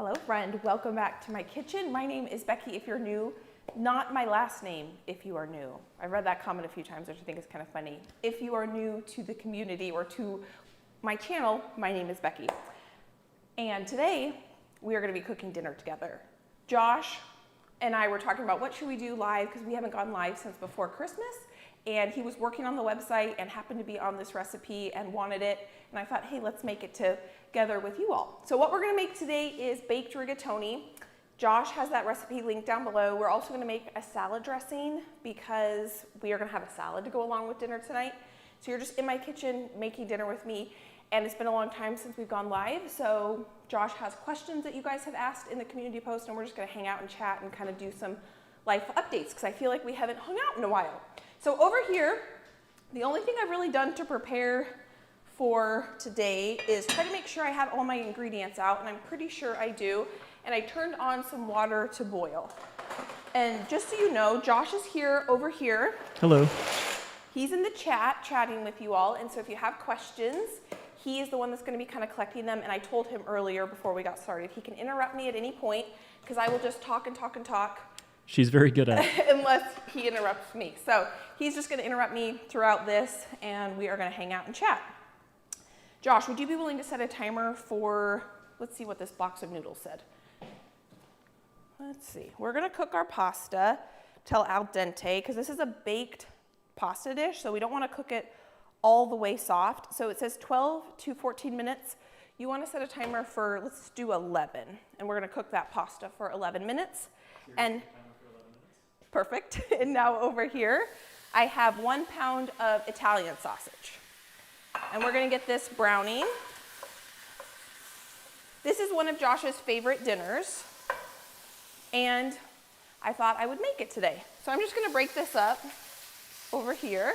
Hello friend, welcome back to my kitchen. My name is Becky if you're new, not my last name if you are new. I read that comment a few times, which I think is kind of funny. If you are new to the community or to my channel, my name is Becky. And today we are gonna be cooking dinner together. Josh and I were talking about what should we do live because we haven't gone live since before Christmas. And he was working on the website and happened to be on this recipe and wanted it. And I thought, hey, let's make it together with you all. So what we're gonna make today is baked rigatoni. Josh has that recipe linked down below. We're also gonna make a salad dressing because we are gonna have a salad to go along with dinner tonight. So you're just in my kitchen making dinner with me. And it's been a long time since we've gone live. So Josh has questions that you guys have asked in the community post and we're just gonna hang out and chat and kind of do some life updates because I feel like we haven't hung out in a while. So over here, the only thing I've really done to prepare for today is try to make sure I have all my ingredients out, and I'm pretty sure I do. And I turned on some water to boil. And just so you know, Josh is here over here. Hello. He's in the chat, chatting with you all. And so if you have questions, he is the one that's gonna be kind of collecting them. And I told him earlier before we got started, he can interrupt me at any point because I will just talk and talk and talk. She's very good at it. Unless he interrupts me. So he's just gonna interrupt me throughout this and we are gonna hang out and chat. Josh, would you be willing to set a timer for, let's see what this box of noodles said. Let's see, we're gonna cook our pasta till al dente because this is a baked pasta dish, so we don't wanna cook it all the way soft. So it says 12 to 14 minutes. You wanna set a timer for, let's do 11. And we're gonna cook that pasta for 11 minutes. And perfect. And now over here, I have 1 pound of Italian sausage. And we're gonna get this browning. This is one of Josh's favorite dinners. And I thought I would make it today. So I'm just gonna break this up over here.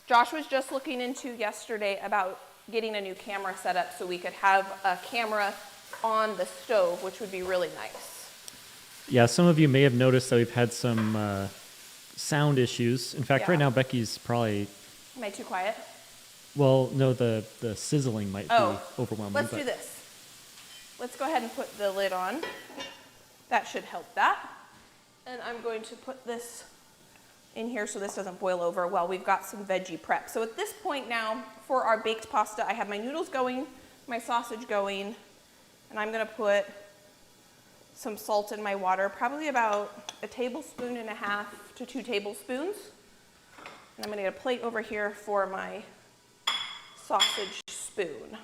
Josh was just looking into yesterday about getting a new camera set up so we could have a camera on the stove, which would be really nice. Yeah, some of you may have noticed that we've had some sound issues. In fact, right now Becky's probably... Am I too quiet? Well, no, the sizzling might be overwhelming. Let's do this. Let's go ahead and put the lid on. That should help that. And I'm going to put this in here so this doesn't boil over while we've got some veggie prep. So at this point now, for our baked pasta, I have my noodles going, my sausage going, and I'm gonna put some salt in my water, probably about 1.5 tablespoons to 2 tablespoons. And I'm gonna get a plate over here for my sausage spoon.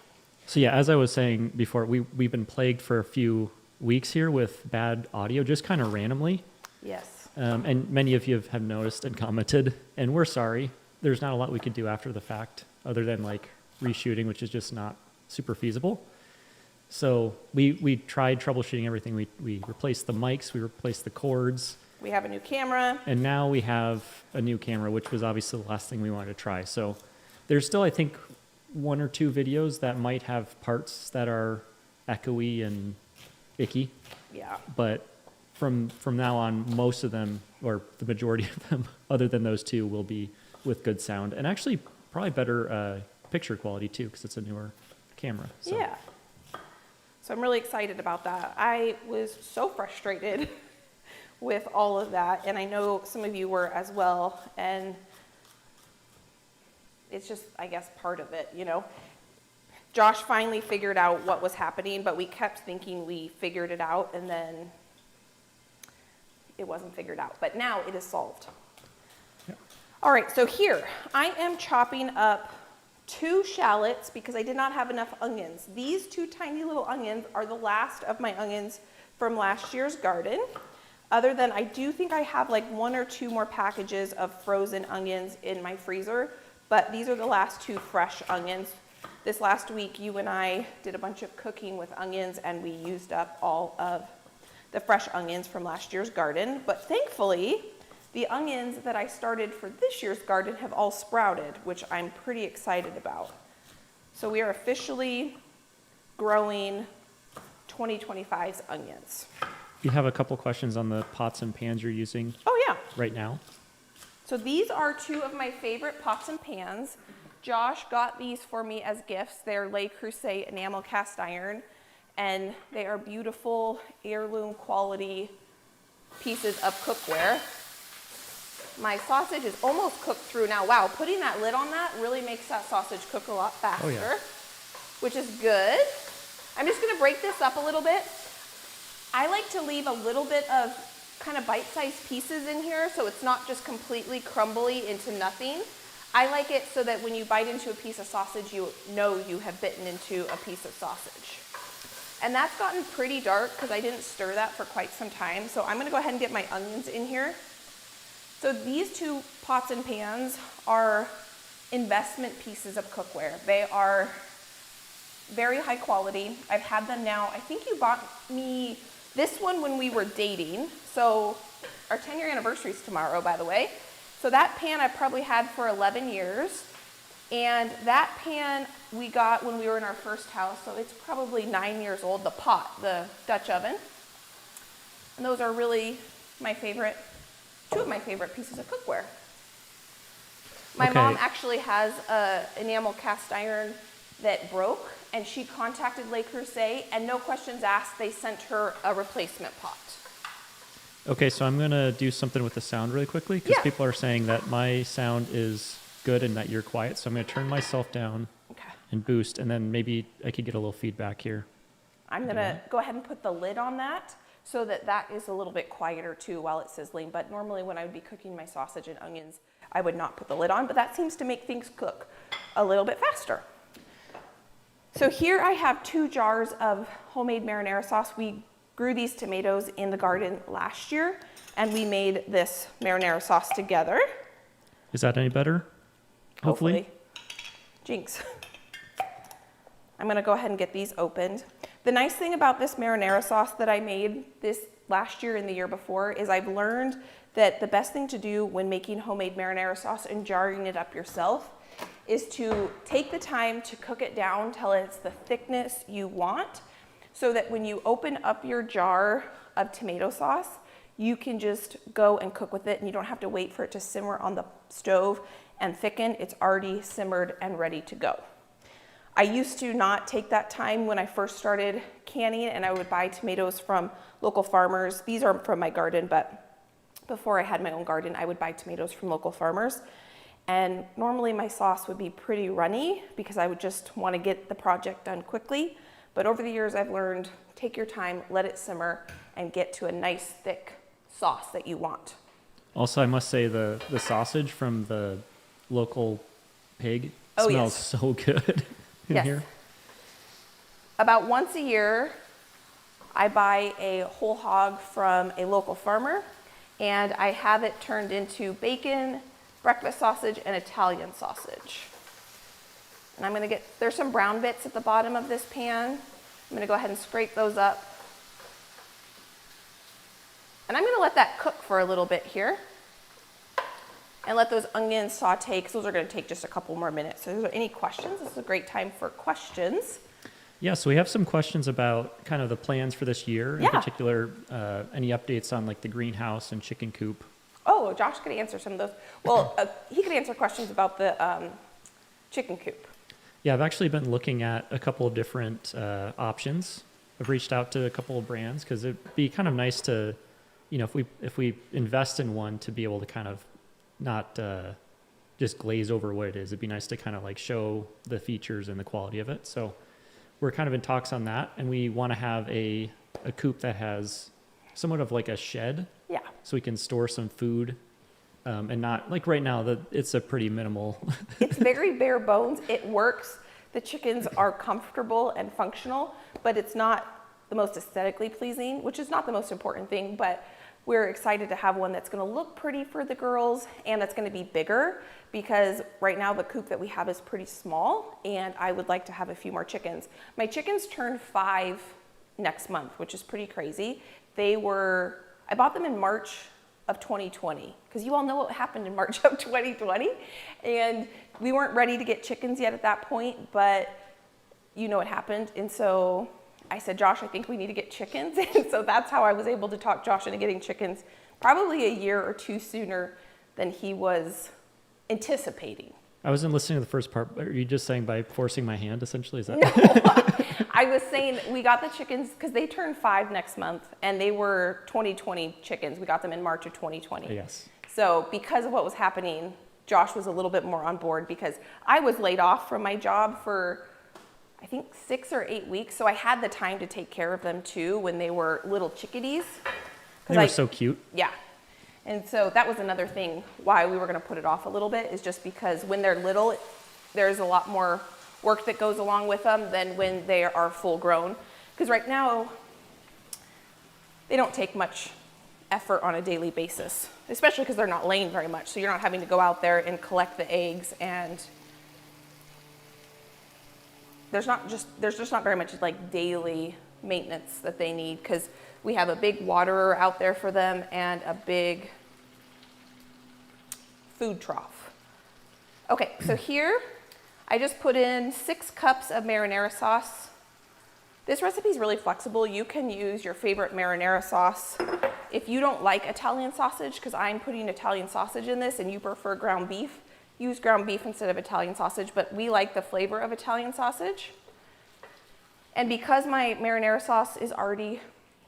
So yeah, as I was saying before, we've been plagued for a few weeks here with bad audio, just kind of randomly. Yes. And many of you have noticed and commented, and we're sorry. There's not a lot we could do after the fact other than like reshooting, which is just not super feasible. So we tried troubleshooting everything. We replaced the mics, we replaced the cords. We have a new camera. And now we have a new camera, which was obviously the last thing we wanted to try. So there's still, I think, 1 or 2 videos that might have parts that are echoey and icky. Yeah. But from now on, most of them, or the majority of them, other than those 2, will be with good sound. And actually probably better picture quality too, because it's a newer camera. So. Yeah. So I'm really excited about that. I was so frustrated with all of that, and I know some of you were as well, and it's just, I guess, part of it, you know. Josh finally figured out what was happening, but we kept thinking we figured it out, and then it wasn't figured out. But now it is solved. Yeah. All right, so here, I am chopping up 2 shallots because I did not have enough onions. These 2 tiny little onions are the last of my onions from last year's garden. Other than I do think I have like 1 or 2 more packages of frozen onions in my freezer, but these are the last 2 fresh onions. This last week, you and I did a bunch of cooking with onions and we used up all of the fresh onions from last year's garden. But thankfully, the onions that I started for this year's garden have all sprouted, which I'm pretty excited about. So we are officially growing 2025's onions. You have a couple questions on the pots and pans you're using right now. So these are 2 of my favorite pots and pans. Josh got these for me as gifts. They're Le Creuset enamel cast iron. and they are beautiful heirloom quality pieces of cookware. My sausage is almost cooked through now. Wow, putting that lid on that really makes that sausage cook a lot faster, Oh, yeah. which is good. I'm just gonna break this up a little bit. I like to leave a little bit of kind of bite-sized pieces in here so it's not just completely crumbly into nothing. I like it so that when you bite into a piece of sausage, you know you have bitten into a piece of sausage. And that's gotten pretty dark because I didn't stir that for quite some time. So I'm gonna go ahead and get my onions in here. So these two pots and pans are investment pieces of cookware. They are very high quality. I've had them now. I think you bought me this one when we were dating. So our 10-year anniversary is tomorrow, by the way. So that pan I've probably had for 11 years. And that pan we got when we were in our first house. So it's probably 9 years old, the pot, the Dutch oven. And those are really my favorite, two of my favorite pieces of cookware. My mom actually has an enamel cast iron that broke, and she contacted Le Creuset, and no questions asked, they sent her a replacement pot. Okay, so I'm going to do something with the sound really quickly because people are saying that my sound is good and that you're quiet. So I'm going to turn myself down and boost, and then maybe I could get a little feedback here. I'm going to go ahead and put the lid on that so that that is a little bit quieter too while it's sizzling. But normally when I would be cooking my sausage and onions, I would not put the lid on, but that seems to make things cook a little bit faster. So here I have 2 jars of homemade marinara sauce. We grew these tomatoes in the garden last year, and we made this marinara sauce together. Is that any better? Hopefully. Jinx. I'm gonna go ahead and get these opened. The nice thing about this marinara sauce that I made this last year and the year before is I've learned that the best thing to do when making homemade marinara sauce and jarring it up yourself is to take the time to cook it down till it's the thickness you want, so that when you open up your jar of tomato sauce, you can just go and cook with it and you don't have to wait for it to simmer on the stove and thicken. It's already simmered and ready to go. I used to not take that time when I first started canning, and I would buy tomatoes from local farmers. These are from my garden, but before I had my own garden, I would buy tomatoes from local farmers. And normally my sauce would be pretty runny because I would just want to get the project done quickly. But over the years I've learned, take your time, let it simmer, and get to a nice thick sauce that you want. Also, I must say the sausage from the local pig smells so good in here. About once a year, I buy a whole hog from a local farmer, and I have it turned into bacon, breakfast sausage, and Italian sausage. And I'm gonna there's some brown bits at the bottom of this pan. I'm gonna go ahead and scrape those up. And I'm gonna let that cook for a little bit here and let those onions saute, because those are gonna take just a couple more minutes. So if there are any questions, this is a great time for questions. Yeah, so we have some questions about kind of the plans for this year, in particular, any updates on like the greenhouse and chicken coop. Oh, Josh could answer some of those. Well, he could answer questions about the chicken coop. Yeah, I've actually been looking at a couple of different options. I've reached out to a couple of brands because it'd be kind of nice to, you know, if we invest in one, to be able to kind of not just glaze over what it is. It'd be nice to kind of like show the features and the quality of it. So we're kind of in talks on that, and we want to have a coop that has somewhat of like a shed. Yeah. So we can store some food, and not like right now it's a pretty minimal. It's very bare bones. It works. The chickens are comfortable and functional, but it's not the most aesthetically pleasing, which is not the most important thing, but we're excited to have one that's going to look pretty for the girls and that's going to be bigger, because right now the coop that we have is pretty small, and I would like to have a few more chickens. My chickens turn 5 next month, which is pretty crazy. I bought them in March of 2020, because you all know what happened in March of 2020, and we weren't ready to get chickens yet at that point, but you know what happened. And so I said, Josh, I think we need to get chickens. And so that's how I was able to talk Josh into getting chickens, probably a year or two sooner than he was anticipating. I wasn't listening to the first part. Are you just saying by forcing my hand, essentially? Is that? No, I was saying we got the chickens because they turn 5 next month, and they were 2020 chickens. We got them in March of 2020. Yes. So because of what was happening, Josh was a little bit more on board because I was laid off from my job for, I think, 6 or 8 weeks. So I had the time to take care of them too when they were little chickadees. They were so cute. Yeah. And so that was another thing why we were going to put it off a little bit, is just because when they're little, there's a lot more work that goes along with them than when they are full grown. Because right now, they don't take much effort on a daily basis, especially because they're not laying very much. So you're not having to go out there and collect the eggs, and there's just not very much like daily maintenance that they need, because we have a big waterer out there for them and a big food trough. Okay, so here I just put in 6 cups of marinara sauce. This recipe is really flexible. You can use your favorite marinara sauce. If you don't like Italian sausage, because I'm putting Italian sausage in this and you prefer ground beef, use ground beef instead of Italian sausage, but we like the flavor of Italian sausage. And because my marinara sauce is already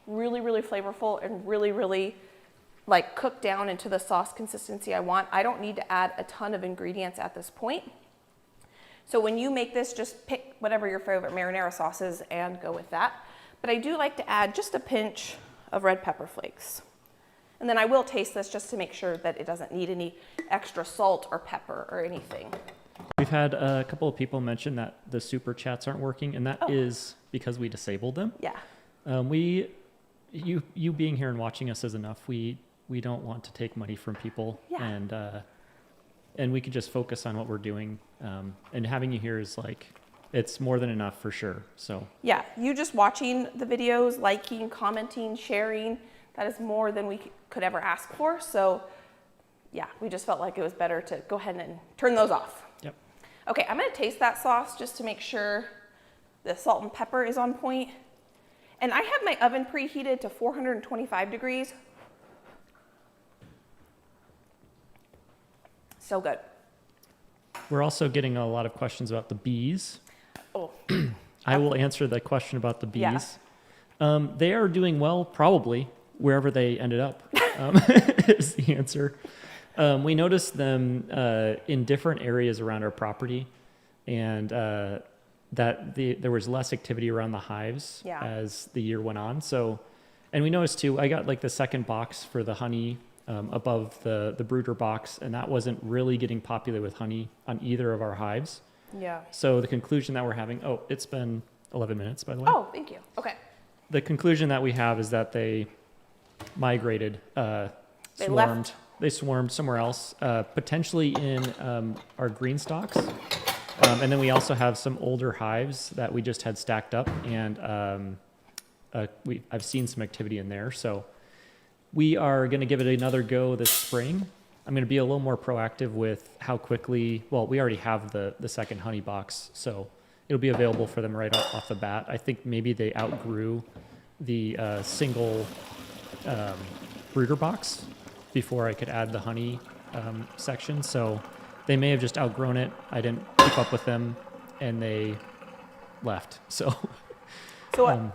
really, really flavorful and really, really like cooked down into the sauce consistency I want, I don't need to add a ton of ingredients at this point. So when you make this, just pick whatever your favorite marinara sauce is and go with that. But I do like to add just a pinch of red pepper flakes. And then I will taste this just to make sure that it doesn't need any extra salt or pepper or anything. We've had a couple of people mention that the super chats aren't working, and that is because we disabled them. Yeah. You being here and watching us is enough. We don't want to take money from people, and we could just focus on what we're doing. And having you here is like, it's more than enough for sure. So yeah, you just watching the videos, liking, commenting, sharing, that is more than we could ever ask for. So yeah, we just felt like it was better to go ahead and turn those off. Yep. Okay, I'm gonna taste that sauce just to make sure the salt and pepper is on point. And I have my oven preheated to 425 degrees. So good. We're also getting a lot of questions about the bees. Oh. I will answer the question about the bees. Yeah. They are doing well, probably, wherever they ended up, is the answer. We noticed them in different areas around our property, and that there was less activity around the hives as the year went on. So, and we noticed too, I got like the second box for the honey above the brooder box, and that wasn't really getting popular with honey on either of our hives. Yeah. So the conclusion that we're having, it's been 11 minutes, by the way. Oh, thank you. Okay. The conclusion that we have is that they migrated, swarmed. They swarmed somewhere else, potentially in our green stalks. And then we also have some older hives that we just had stacked up, and I've seen some activity in there. So we are going to give it another go this spring. I'm going to be a little more proactive with how quickly, well, we already have the second honey box, so it'll be available for them right off the bat. I think maybe they outgrew the single brooder box before I could add the honey section. So they may have just outgrown it. I didn't keep up with them, and they left. So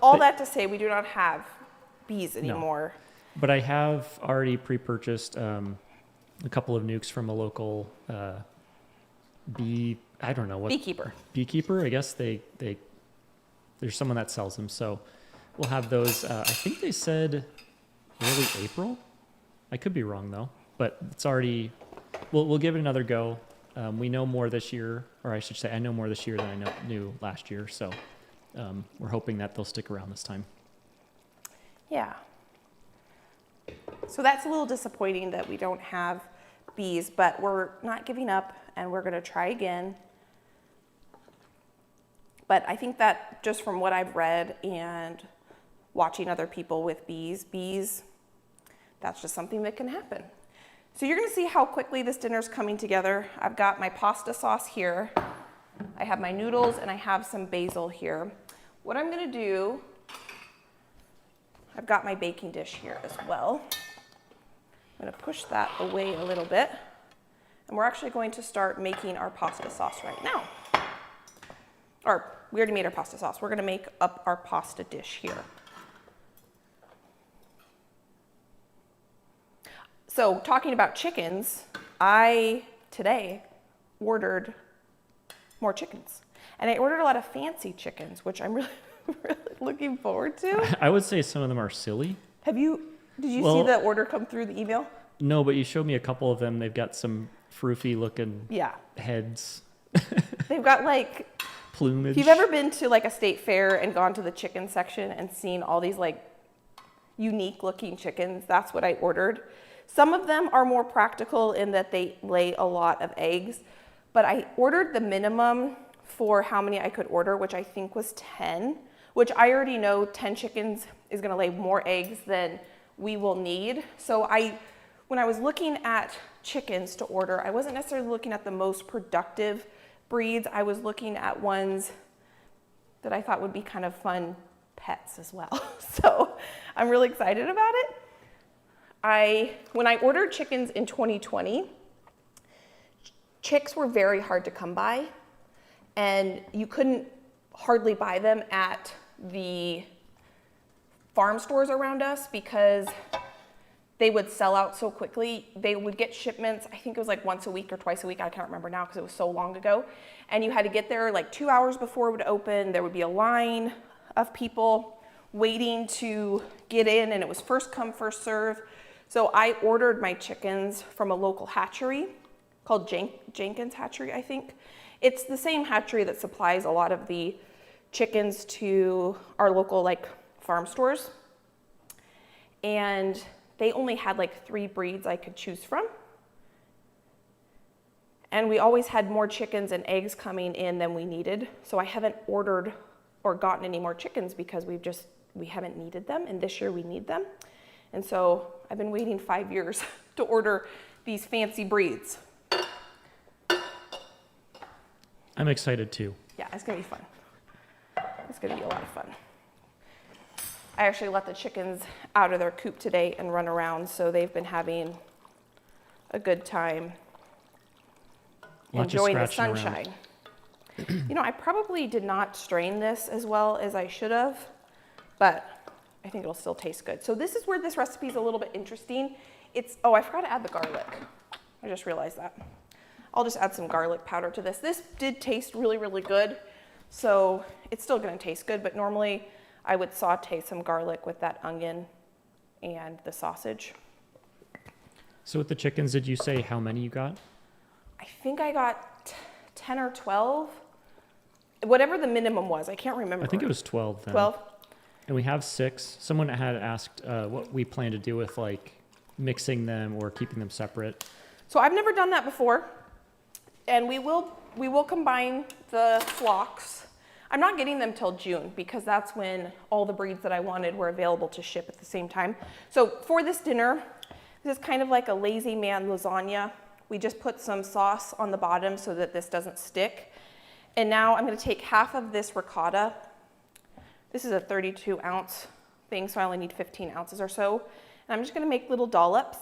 all that to say, we do not have bees anymore. No. But I have already pre-purchased a couple of nukes from a local Beekeeper. Beekeeper. I guess there's someone that sells them. So we'll have those. I think they said early April. I could be wrong though, but it's already. We'll give it another go. We know more this year, or I should say, I know more this year than I knew last year. So we're hoping that they'll stick around this time. Yeah. So that's a little disappointing that we don't have bees, but we're not giving up, and we're going to try again. But I think that just from what I've read and watching other people with bees, that's just something that can happen. So you're going to see how quickly this dinner's coming together. I've got my pasta sauce here. I have my noodles, and I have some basil here. What I'm going to do, I've got my baking dish here as well. I'm going to push that away a little bit. And we're actually going to start making our pasta sauce right now. Or we already made our pasta sauce. We're gonna make up our pasta dish here. So talking about chickens, I today ordered more chickens. And I ordered a lot of fancy chickens, which I'm really, really looking forward to. I would say some of them are silly. Did you see the order come through the email? No, but you showed me a couple of them. They've got some froofy looking heads. They've got like plumage. If you've ever been to like a state fair and gone to the chicken section and seen all these like unique looking chickens, that's what I ordered. Some of them are more practical in that they lay a lot of eggs, but I ordered the minimum for how many I could order, which I think was 10, which I already know 10 chickens is gonna lay more eggs than we will need. So when I was looking at chickens to order, I wasn't necessarily looking at the most productive breeds. I was looking at ones that I thought would be kind of fun pets as well. So I'm really excited about it. When I ordered chickens in 2020, chicks were very hard to come by, and you couldn't hardly buy them at the farm stores around us because they would sell out so quickly. They would get shipments, I think it was like once a week or twice a week, I can't remember now because it was so long ago. And you had to get there like 2 hours before it would open. There would be a line of people waiting to get in, and it was first come, first serve. So I ordered my chickens from a local hatchery called Jenkins Hatchery, I think. It's the same hatchery that supplies a lot of the chickens to our local like farm stores. And they only had like 3 breeds I could choose from. And we always had more chickens and eggs coming in than we needed. So I haven't ordered or gotten any more chickens because we haven't needed them. And this year we need them. And so I've been waiting 5 years to order these fancy breeds. I'm excited too. Yeah, it's gonna be fun. It's gonna be a lot of fun. I actually let the chickens out of their coop today and run around, so they've been having a good time enjoying the sunshine. You know, I probably did not strain this as well as I should have, but I think it'll still taste good. So this is where this recipe is a little bit interesting. Oh, I forgot to add the garlic. I just realized that. I'll just add some garlic powder to this. This did taste really, really good, so it's still gonna taste good, but normally I would saute some garlic with that onion and the sausage. So with the chickens, did you say how many you got? I think I got 10 or 12. Whatever the minimum was, I can't remember. I think it was 12 then. 12? And we have 6. Someone had asked what we plan to do with like mixing them or keeping them separate. So I've never done that before. And we will combine the flocks. I'm not getting them till June because that's when all the breeds that I wanted were available to ship at the same time. So for this dinner, this is kind of like a lazy man lasagna. We just put some sauce on the bottom so that this doesn't stick. And now I'm gonna take half of this ricotta. This is a 32 ounce thing, so I only need 15 ounces or so. And I'm just gonna make little dollops.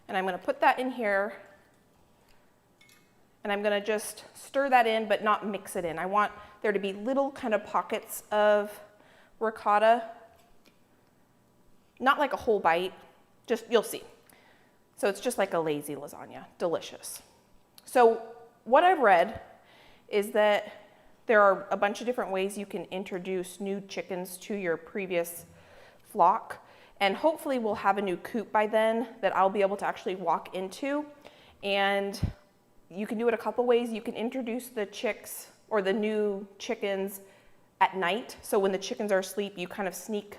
And I'm gonna put that in here. And I'm gonna just stir that in, but not mix it in. I want there to be little kind of pockets of ricotta. Not like a whole bite, just, you'll see. So it's just like a lazy lasagna, delicious. So what I've read is that there are a bunch of different ways you can introduce new chickens to your previous flock. And hopefully we'll have a new coop by then that I'll be able to actually walk into. And you can do it a couple ways. You can introduce the chicks or the new chickens at night. So when the chickens are asleep, you kind of sneak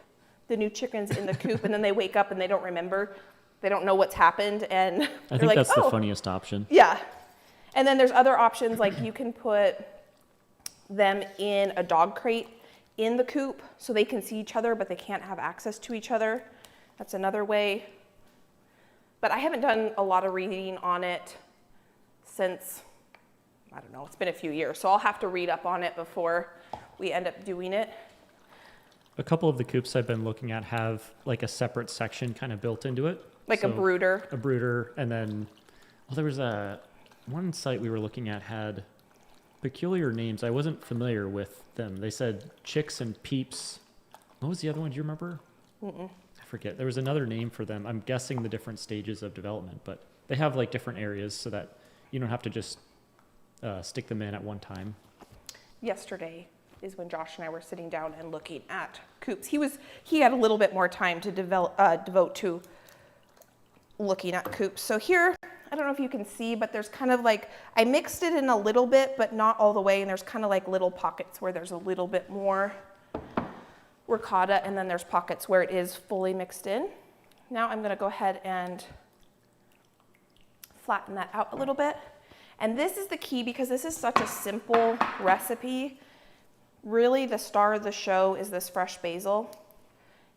the new chickens in the coop and then they wake up and they don't remember. They don't know what's happened. And I think that's the funniest option. Yeah. And then there's other options, like you can put them in a dog crate in the coop so they can see each other, but they can't have access to each other. That's another way. But I haven't done a lot of reading on it since, I don't know, it's been a few years. So I'll have to read up on it before we end up doing it. A couple of the coops I've been looking at have like a separate section kind of built into it. Like a brooder. A brooder, and then, well, there was one site we were looking at had peculiar names. I wasn't familiar with them. They said chicks and peeps. What was the other one? Do you remember? I forget. There was another name for them. I'm guessing the different stages of development, but they have like different areas so that you don't have to just stick them in at one time. Yesterday is when Josh and I were sitting down and looking at coops. He had a little bit more time to devote to looking at coops. So here, I don't know if you can see, but there's kind of like, I mixed it in a little bit, but not all the way. And there's kind of like little pockets where there's a little bit more ricotta, and then there's pockets where it is fully mixed in. Now I'm gonna go ahead and flatten that out a little bit. And this is the key because this is such a simple recipe. Really, the star of the show is this fresh basil.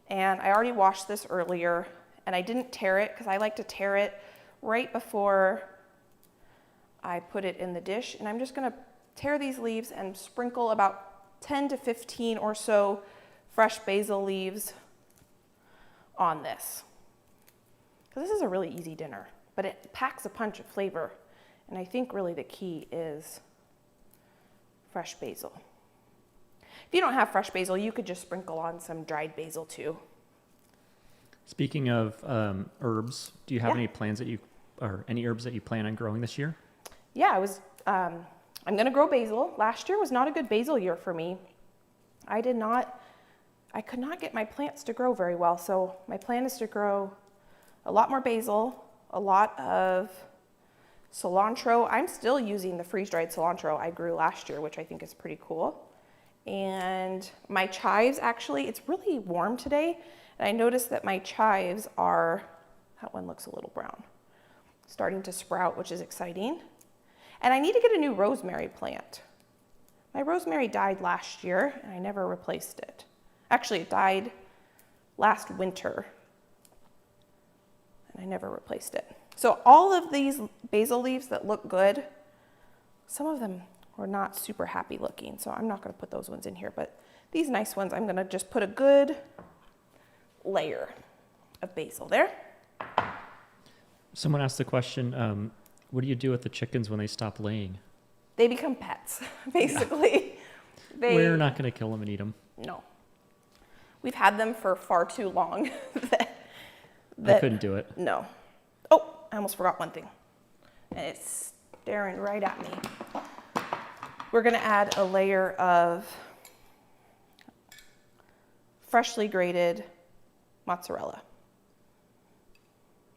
And I already washed this earlier, and I didn't tear it because I like to tear it right before I put it in the dish. And I'm just gonna tear these leaves and sprinkle about 10 to 15 or so fresh basil leaves on this. Because this is a really easy dinner, but it packs a punch of flavor. And I think really the key is fresh basil. If you don't have fresh basil, you could just sprinkle on some dried basil too. Speaking of herbs, do you have any plans or any herbs that you plan on growing this year? Yeah, I'm gonna grow basil. Last year was not a good basil year for me. I could not get my plants to grow very well. So my plan is to grow a lot more basil, a lot of cilantro. I'm still using the freeze-dried cilantro I grew last year, which I think is pretty cool. And my chives, actually, it's really warm today. And I noticed that my chives that one looks a little brown, starting to sprout, which is exciting. And I need to get a new rosemary plant. My rosemary died last year and I never replaced it. Actually, it died last winter and I never replaced it. So all of these basil leaves that look good, some of them were not super happy looking, so I'm not gonna put those ones in here, but these nice ones, I'm gonna just put a good layer of basil there. Someone asked the question, what do you do with the chickens when they stop laying? They become pets, basically. Yeah. We're not gonna kill them and eat them. No. We've had them for far too long. I couldn't do it. No. Oh, I almost forgot one thing. And it's staring right at me. We're gonna add a layer of freshly grated mozzarella.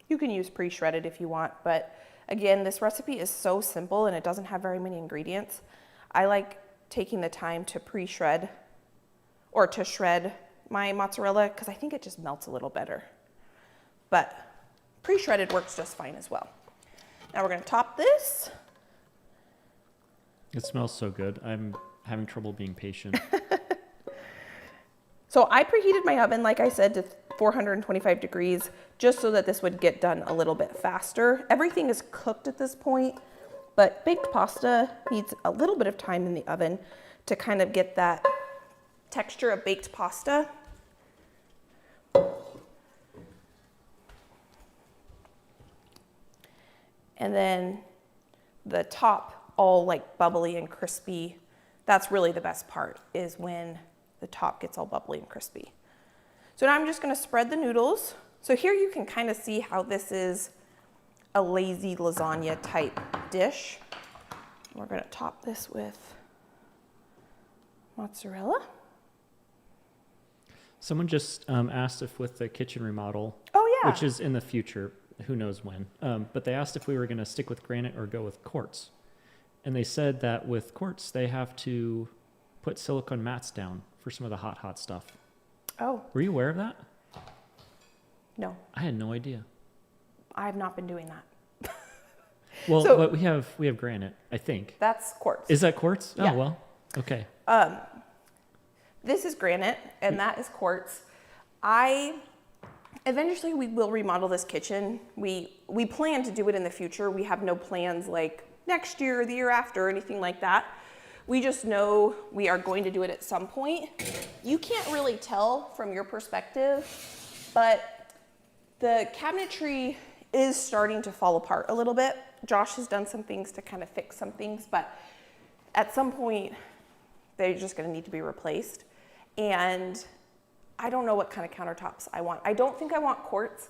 You can use pre-shredded if you want, but again, this recipe is so simple and it doesn't have very many ingredients. I like taking the time to pre-shred or to shred my mozzarella because I think it just melts a little better. But pre-shredded works just fine as well. Now we're gonna top this. It smells so good. I'm having trouble being patient. So I preheated my oven, like I said, to 425 degrees, just so that this would get done a little bit faster. Everything is cooked at this point, but baked pasta needs a little bit of time in the oven to kind of get that texture of baked pasta. And then the top, all like bubbly and crispy. That's really the best part, is when the top gets all bubbly and crispy. So now I'm just gonna spread the noodles. So here you can kind of see how this is a lazy lasagna type dish. We're gonna top this with mozzarella. Someone just asked if with the kitchen remodel, Oh yeah. which is in the future, who knows when, but they asked if we were gonna stick with granite or go with quartz. And they said that with quartz, they have to put silicone mats down for some of the hot stuff. Oh, Were you aware of that? no, I had no idea. I have not been doing that. Well, So- but we have granite, I think. That's quartz. Is that quartz? Yeah. Oh, well, okay. This is granite and that is quartz. Eventually we will remodel this kitchen. We plan to do it in the future. We have no plans like next year or the year after or anything like that. We just know we are going to do it at some point. You can't really tell from your perspective, but the cabinetry is starting to fall apart a little bit. Josh has done some things to kind of fix some things, but at some point, they're just gonna need to be replaced. And I don't know what kind of countertops I want. I don't think I want quartz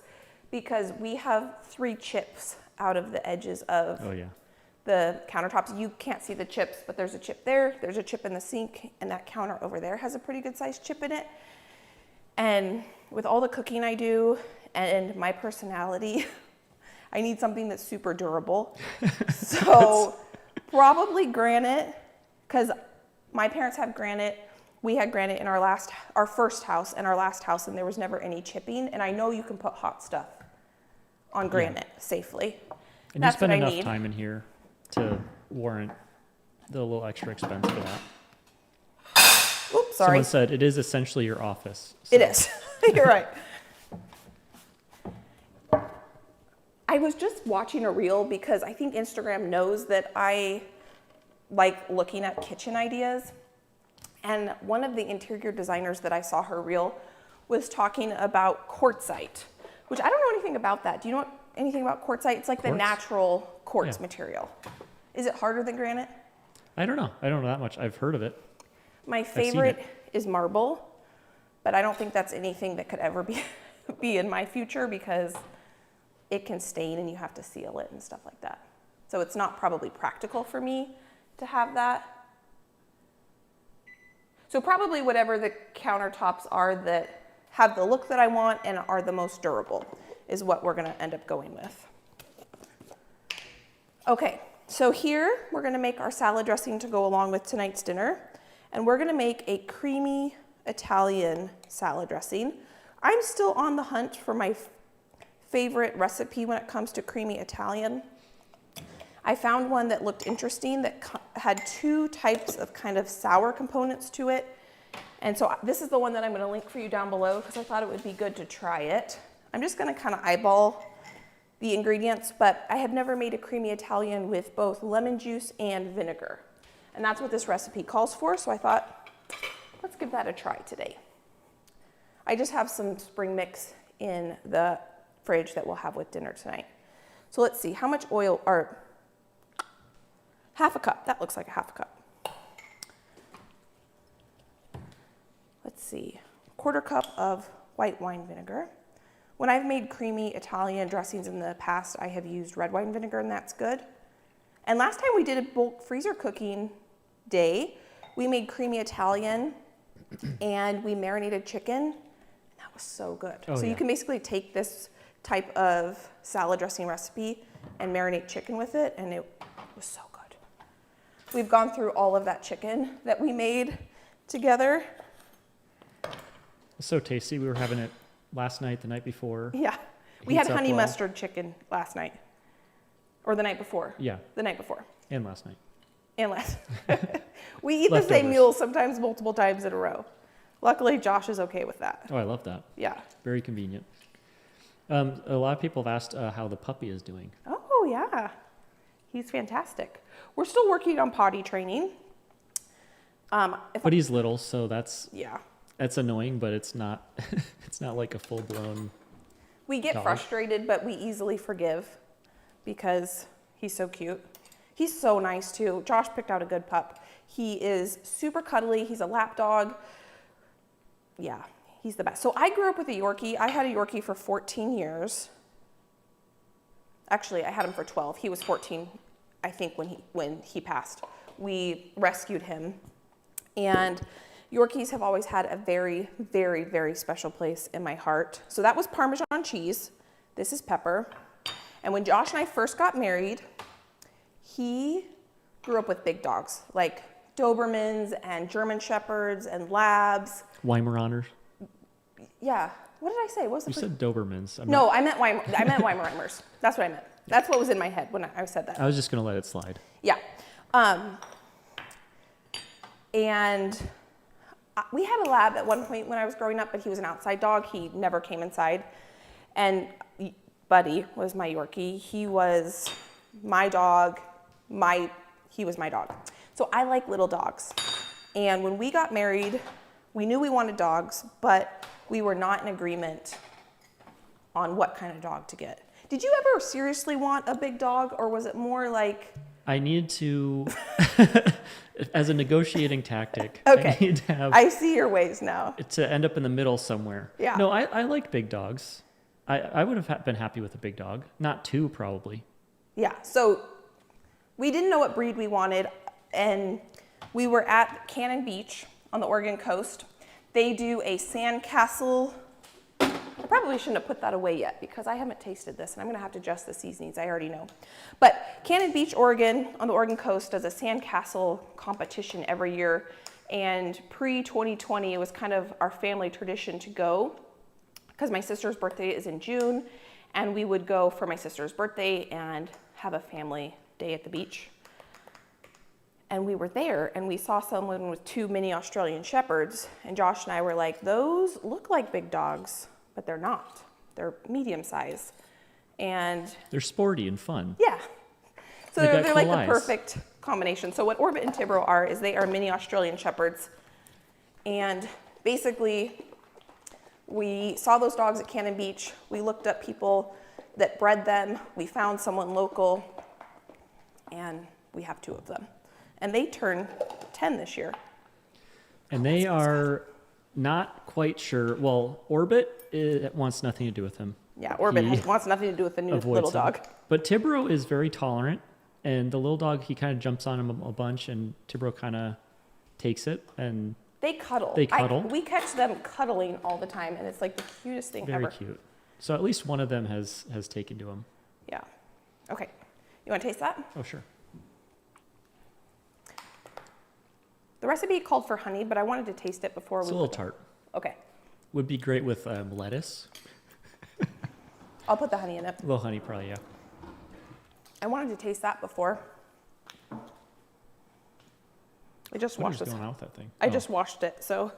because we have 3 chips out of the edges of the countertops. You can't see the chips, but there's a chip there, there's a chip in the sink, and that counter over there has a pretty good sized chip in it. And with all the cooking I do and my personality, I need something that's super durable. So probably granite, because my parents have granite. We had granite in our first house and our last house, and there was never any chipping. And I know you can put hot stuff on granite safely. And that's you spend what I enough need. time in here to warrant the little extra expense for that. Oops, sorry. Someone said it is essentially your office. It is. You're right. I was just watching a reel because I think Instagram knows that I like looking at kitchen ideas. And one of the interior designers that I saw her reel was talking about quartzite, which I don't know anything about that. Do you know anything about quartzite? It's like the natural quartz material. Is it harder than granite? I don't know. I don't know that much. I've heard of it. My favorite is marble, but I don't think that's anything that could ever be in my future because it can stain and you have to seal it and stuff like that. So it's not probably practical for me to have that. So probably whatever the countertops are that have the look that I want and are the most durable is what we're gonna end up going with. Okay, so here we're gonna make our salad dressing to go along with tonight's dinner. And we're gonna make a creamy Italian salad dressing. I'm still on the hunt for my favorite recipe when it comes to creamy Italian. I found one that looked interesting that had 2 types of kind of sour components to it. And so this is the one that I'm gonna link for you down below because I thought it would be good to try it. I'm just gonna kind of eyeball the ingredients, but I have never made a creamy Italian with both lemon juice and vinegar. And that's what this recipe calls for, so I thought, let's give that a try today. I just have some spring mix in the fridge that we'll have with dinner tonight. So let's see, how much oil, or half a cup, that looks like a half a cup. Let's see, 1/4 cup of white wine vinegar. When I've made creamy Italian dressings in the past, I have used red wine vinegar and that's good. And last time we did a bulk freezer cooking day, we made creamy Italian and we marinated chicken. And that was so good. So you can basically take this type of salad dressing recipe and marinate chicken with it, and it was so good. We've gone through all of that chicken that we made together. It's so tasty. We were having it last night, the night before. Yeah, we had honey mustard chicken last night. Or the night before. Yeah. The night before. And last night. And last. We eat the same meal sometimes multiple times in a row. Luckily, Josh is okay with that. Oh, I love that. Yeah. Very convenient. A lot of people have asked how the puppy is doing. Oh, yeah. He's fantastic. We're still working on potty training. But he's little, so that's Yeah. that's annoying, but it's not it's not like a full-blown We get dog. frustrated, but we easily forgive because he's so cute. He's so nice too. Josh picked out a good pup. He is super cuddly. He's a lap dog. Yeah, he's the best. So I grew up with a Yorkie. I had a Yorkie for 14 years. Actually, I had him for 12. He was 14, I think, when he passed. We rescued him. And Yorkies have always had a very, very, very special place in my heart. So that was Parmesan cheese. This is Pepper. And when Josh and I first got married, he grew up with big dogs, like Dobermans and German Shepherds and Labs. Weimaraners. Yeah. What did I say? What was the You said Dobermans. No, I meant Weimaraners. That's what I meant. That's what was in my head when I said that. I was just going to let it slide. Yeah. And we had a lab at one point when I was growing up, but he was an outside dog. He never came inside. And Buddy was my Yorkie. He was my dog. He was my dog. So I like little dogs. And when we got married, we knew we wanted dogs, but we were not in agreement on what kind of dog to get. Did you ever seriously want a big dog, or was it more like... I need to, as a negotiating tactic, Okay. I need to have I see your ways now. to end up in the middle somewhere. Yeah. No, I like big dogs. I would have been happy with a big dog. Not two, probably. Yeah, so we didn't know what breed we wanted, and we were at Cannon Beach on the Oregon coast. They do a sandcastle. I probably shouldn't have put that away yet because I haven't tasted this, and I'm gonna have to adjust the seasonings, I already know. But Cannon Beach, Oregon, on the Oregon coast, does a sandcastle competition every year, and pre-2020, it was kind of our family tradition to go because my sister's birthday is in June, and we would go for my sister's birthday and have a family day at the beach. And we were there and we saw someone with 2 mini Australian Shepherds, and Josh and I were like, those look like big dogs, but they're not. They're medium size. And They're sporty and fun. yeah. So They've got they're like cool the eyes. perfect combination. So what Orbit and Tibro are is they are mini Australian Shepherds. And basically we saw those dogs at Cannon Beach. We looked up people that bred them. We found someone local, and we have 2 of them. And they turn 10 this year. And they are not quite sure. Well, Orbit wants nothing to do with him. Yeah, Orbit He wants nothing to do with the new avoids little him. dog. But Tibro is very tolerant, and the little dog, he kind of jumps on him a bunch, and Tibro kind of takes it, and They cuddle. They cuddle? We catch them cuddling all the time, and it's like the cutest thing very ever. cute. So at least one of them has taken to him. Yeah. Okay. You want to taste that? Oh, sure. The recipe called for honey, but I wanted to taste it before It's we a little put tart. Okay. Would be great with lettuce. I'll put the honey in it. A little honey, probably, yeah. I wanted to taste that before. I just What washed is this. going on with that thing? I Oh. just washed it, so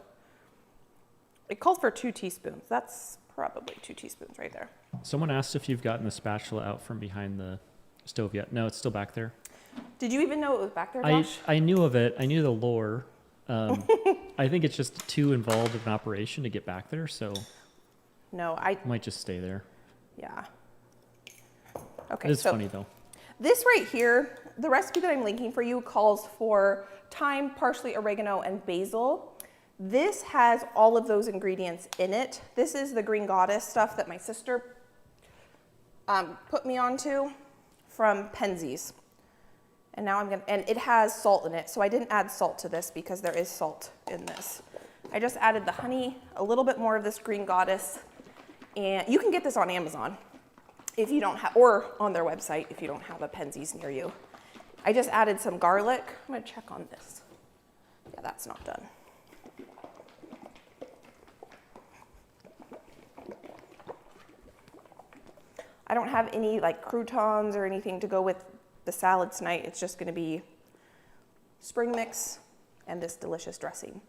it called for 2 teaspoons. That's probably 2 teaspoons right there. Someone asked if you've gotten the spatula out from behind the stove yet. No, it's still back there. Did you even know it was back there, Josh? I knew of it. I knew the lore. I think it's just too involved of an operation to get back there, so No, it might just stay there. yeah. Okay, It's so funny though. this right here, the recipe that I'm linking for you calls for thyme, parsley, oregano, and basil. This has all of those ingredients in it. This is the Green Goddess stuff that my sister put me onto from Penzies. And now and it has salt in it, so I didn't add salt to this because there is salt in this. I just added the honey, a little bit more of this Green Goddess, and you can get this on Amazon if you don't have, or on their website if you don't have a Penzies near you. I just added some garlic. I'm gonna check on this. Yeah, that's not done. I don't have any like croutons or anything to go with the salad tonight. It's just gonna be spring mix and this delicious dressing.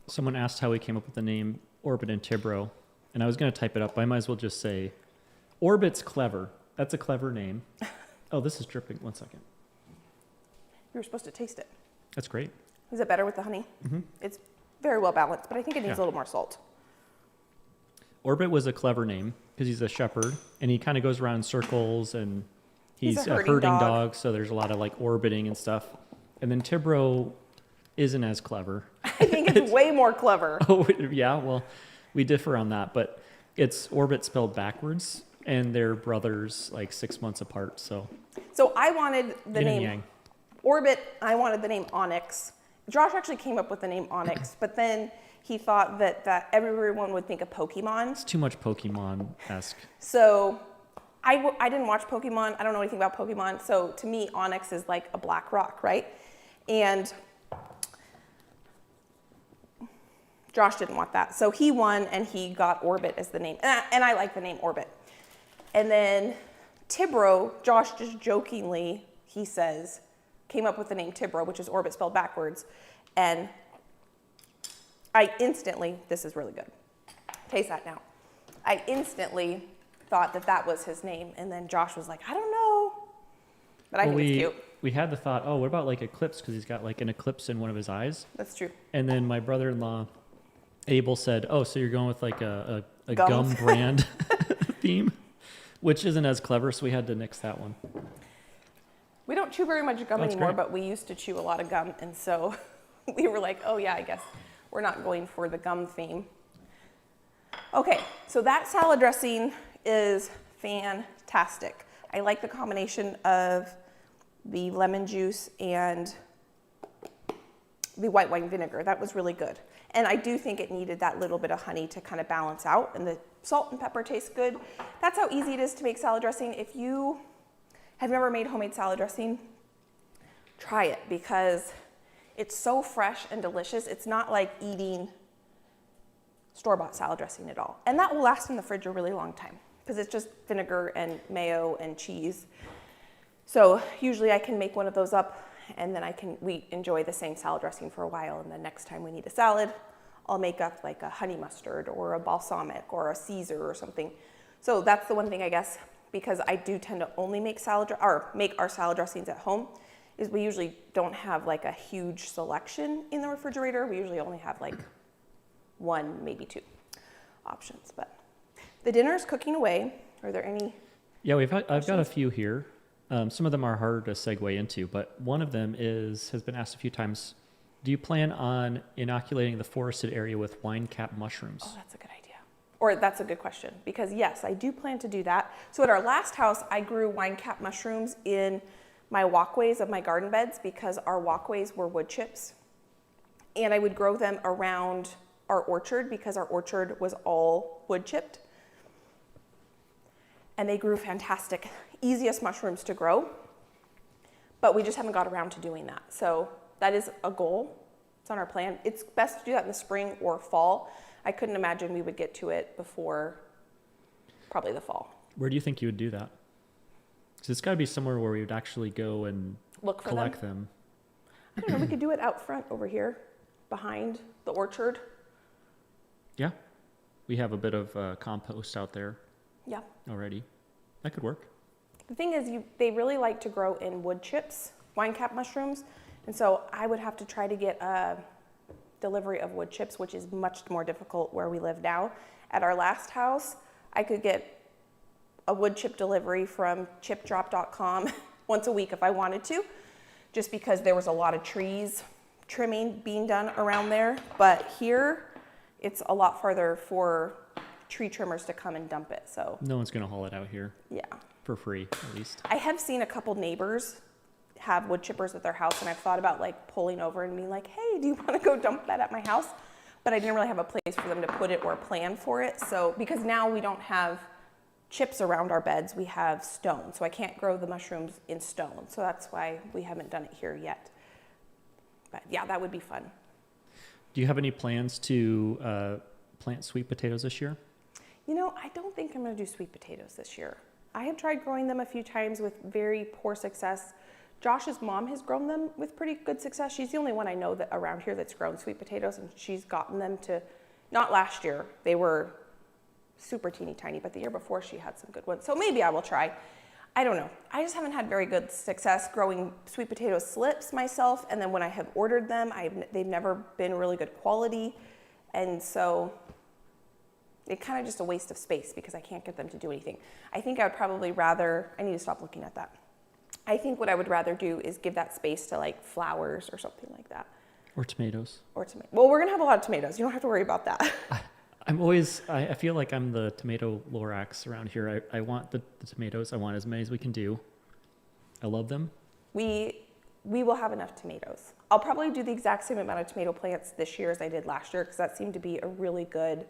Someone asked how we came up with the name Orbit and Tibro, and I was going to type it up, but I might as well just say Orbit's clever. That's a clever name. Oh, this is dripping. 1 second. You were supposed to taste it. That's great. Is it better with the honey? Mm-hmm. It's very well balanced, but I think it needs Yeah. a little more salt. Orbit was a clever name because he's a shepherd, and he kind of goes around in circles, and he's a a herding herding dog. dog, so there's a lot of like orbiting and stuff. And then Tibro isn't as clever. I think it's way more clever. Oh, yeah, well, we differ on that, but it's Orbit spelled backwards, and they're brothers like 6 months apart, so So I wanted the yin and name yang. Orbit, I wanted the name Onyx. Josh actually came up with the name Onyx, but then he thought that everyone would think of Pokemon. It's too much Pokemon-esque. So I didn't watch Pokemon. I don't know anything about Pokemon. So to me, Onyx is like a black rock, right? And Josh didn't want that. So he won and he got Orbit as the name. And I like the name Orbit. And then Tibro, Josh just jokingly, he says, came up with the name Tibro, which is Orbit spelled backwards. And I instantly, this is really good. Taste that now. I instantly thought that was his name. And then Josh was like, I don't know. But I think it's cute. We had the thought, oh, what about like eclipse? Because he's got like an eclipse in one of his eyes. That's true. And then my brother-in-law, Abel, said, oh, so you're going with like a Gums. gum brand theme, which isn't as clever, so we had to nix that one. We don't chew very much gum That's anymore, great. but we used to chew a lot of gum. And so we were like, oh yeah, I guess we're not going for the gum theme. Okay, so that salad dressing is fantastic. I like the combination of the lemon juice and the white wine vinegar. That was really good. And I do think it needed that little bit of honey to kind of balance out, and the salt and pepper tastes good. That's how easy it is to make salad dressing. If you have never made homemade salad dressing, try it because it's so fresh and delicious. It's not like eating store-bought salad dressing at all. And that will last in the fridge a really long time because it's just vinegar and mayo and cheese. So usually I can make one of those up and then we enjoy the same salad dressing for a while, and the next time we need a salad, I'll make up like a honey mustard or a balsamic or a Caesar or something. So that's the one thing, I guess, because I do tend to only make make our salad dressings at home, is we usually don't have like a huge selection in the refrigerator. We usually only have like one, maybe two options. But the dinner's cooking away. Are there any? Yeah, I've got a few here. Some of them are hard to segue into, but one of them has been asked a few times. Do you plan on inoculating the forested area with wine cap mushrooms? Oh, that's a good idea. Or that's a good question, because yes, I do plan to do that. So at our last house, I grew wine cap mushrooms in my walkways of my garden beds because our walkways were wood chips. And I would grow them around our orchard because our orchard was all wood chipped. And they grew fantastic. Easiest mushrooms to grow, but we just haven't got around to doing that. So that is a goal. It's on our plan. It's best to do that in the spring or fall. I couldn't imagine we would get to it before probably the fall. Where do you think you would do that? Because it's got to be somewhere where we would actually go and Look for collect them. I don't know, we could do it out front over here behind the orchard. Yeah, we have a bit of compost out there Yeah. already. That could work. The thing is, they really like to grow in wood chips, wine cap mushrooms, and so I would have to try to get a delivery of wood chips, which is much more difficult where we live now. At our last house, I could get a wood chip delivery from chipdrop.com once a week if I wanted to, just because there was a lot of trees trimming being done around there. But here, it's a lot farther for tree trimmers to come and dump it, so. No one's going to haul it out here. Yeah. For free, at least. I have seen a couple neighbors have wood chippers at their house, and I've thought about like pulling over and being like, hey, do you want to go dump that at my house? But I didn't really have a place for them to put it or plan for it. So, because now we don't have chips around our beds, we have stone. So I can't grow the mushrooms in stone. So that's why we haven't done it here yet. But yeah, that would be fun. Do you have any plans to plant sweet potatoes this year? You know, I don't think I'm going to do sweet potatoes this year. I have tried growing them a few times with very poor success. Josh's mom has grown them with pretty good success. She's the only one I know that around here that's grown sweet potatoes, and she's gotten them to, not last year, they were super teeny tiny, but the year before she had some good ones. So maybe I will try. I don't know. I just haven't had very good success growing sweet potato slips myself, and then when I have ordered them, they've never been really good quality, and so it's kind of just a waste of space because I can't get them to do anything. I think I would probably rather, I need to stop looking at that. I think what I would rather do is give that space to like flowers or something like that. Or tomatoes. Well, we're gonna have a lot of tomatoes. You don't have to worry about that. I feel like I'm the tomato Lorax around here. I want the tomatoes. I want as many as we can do. I love them. We will have enough tomatoes. I'll probably do the exact same amount of tomato plants this year as I did last year because that seemed to be a really good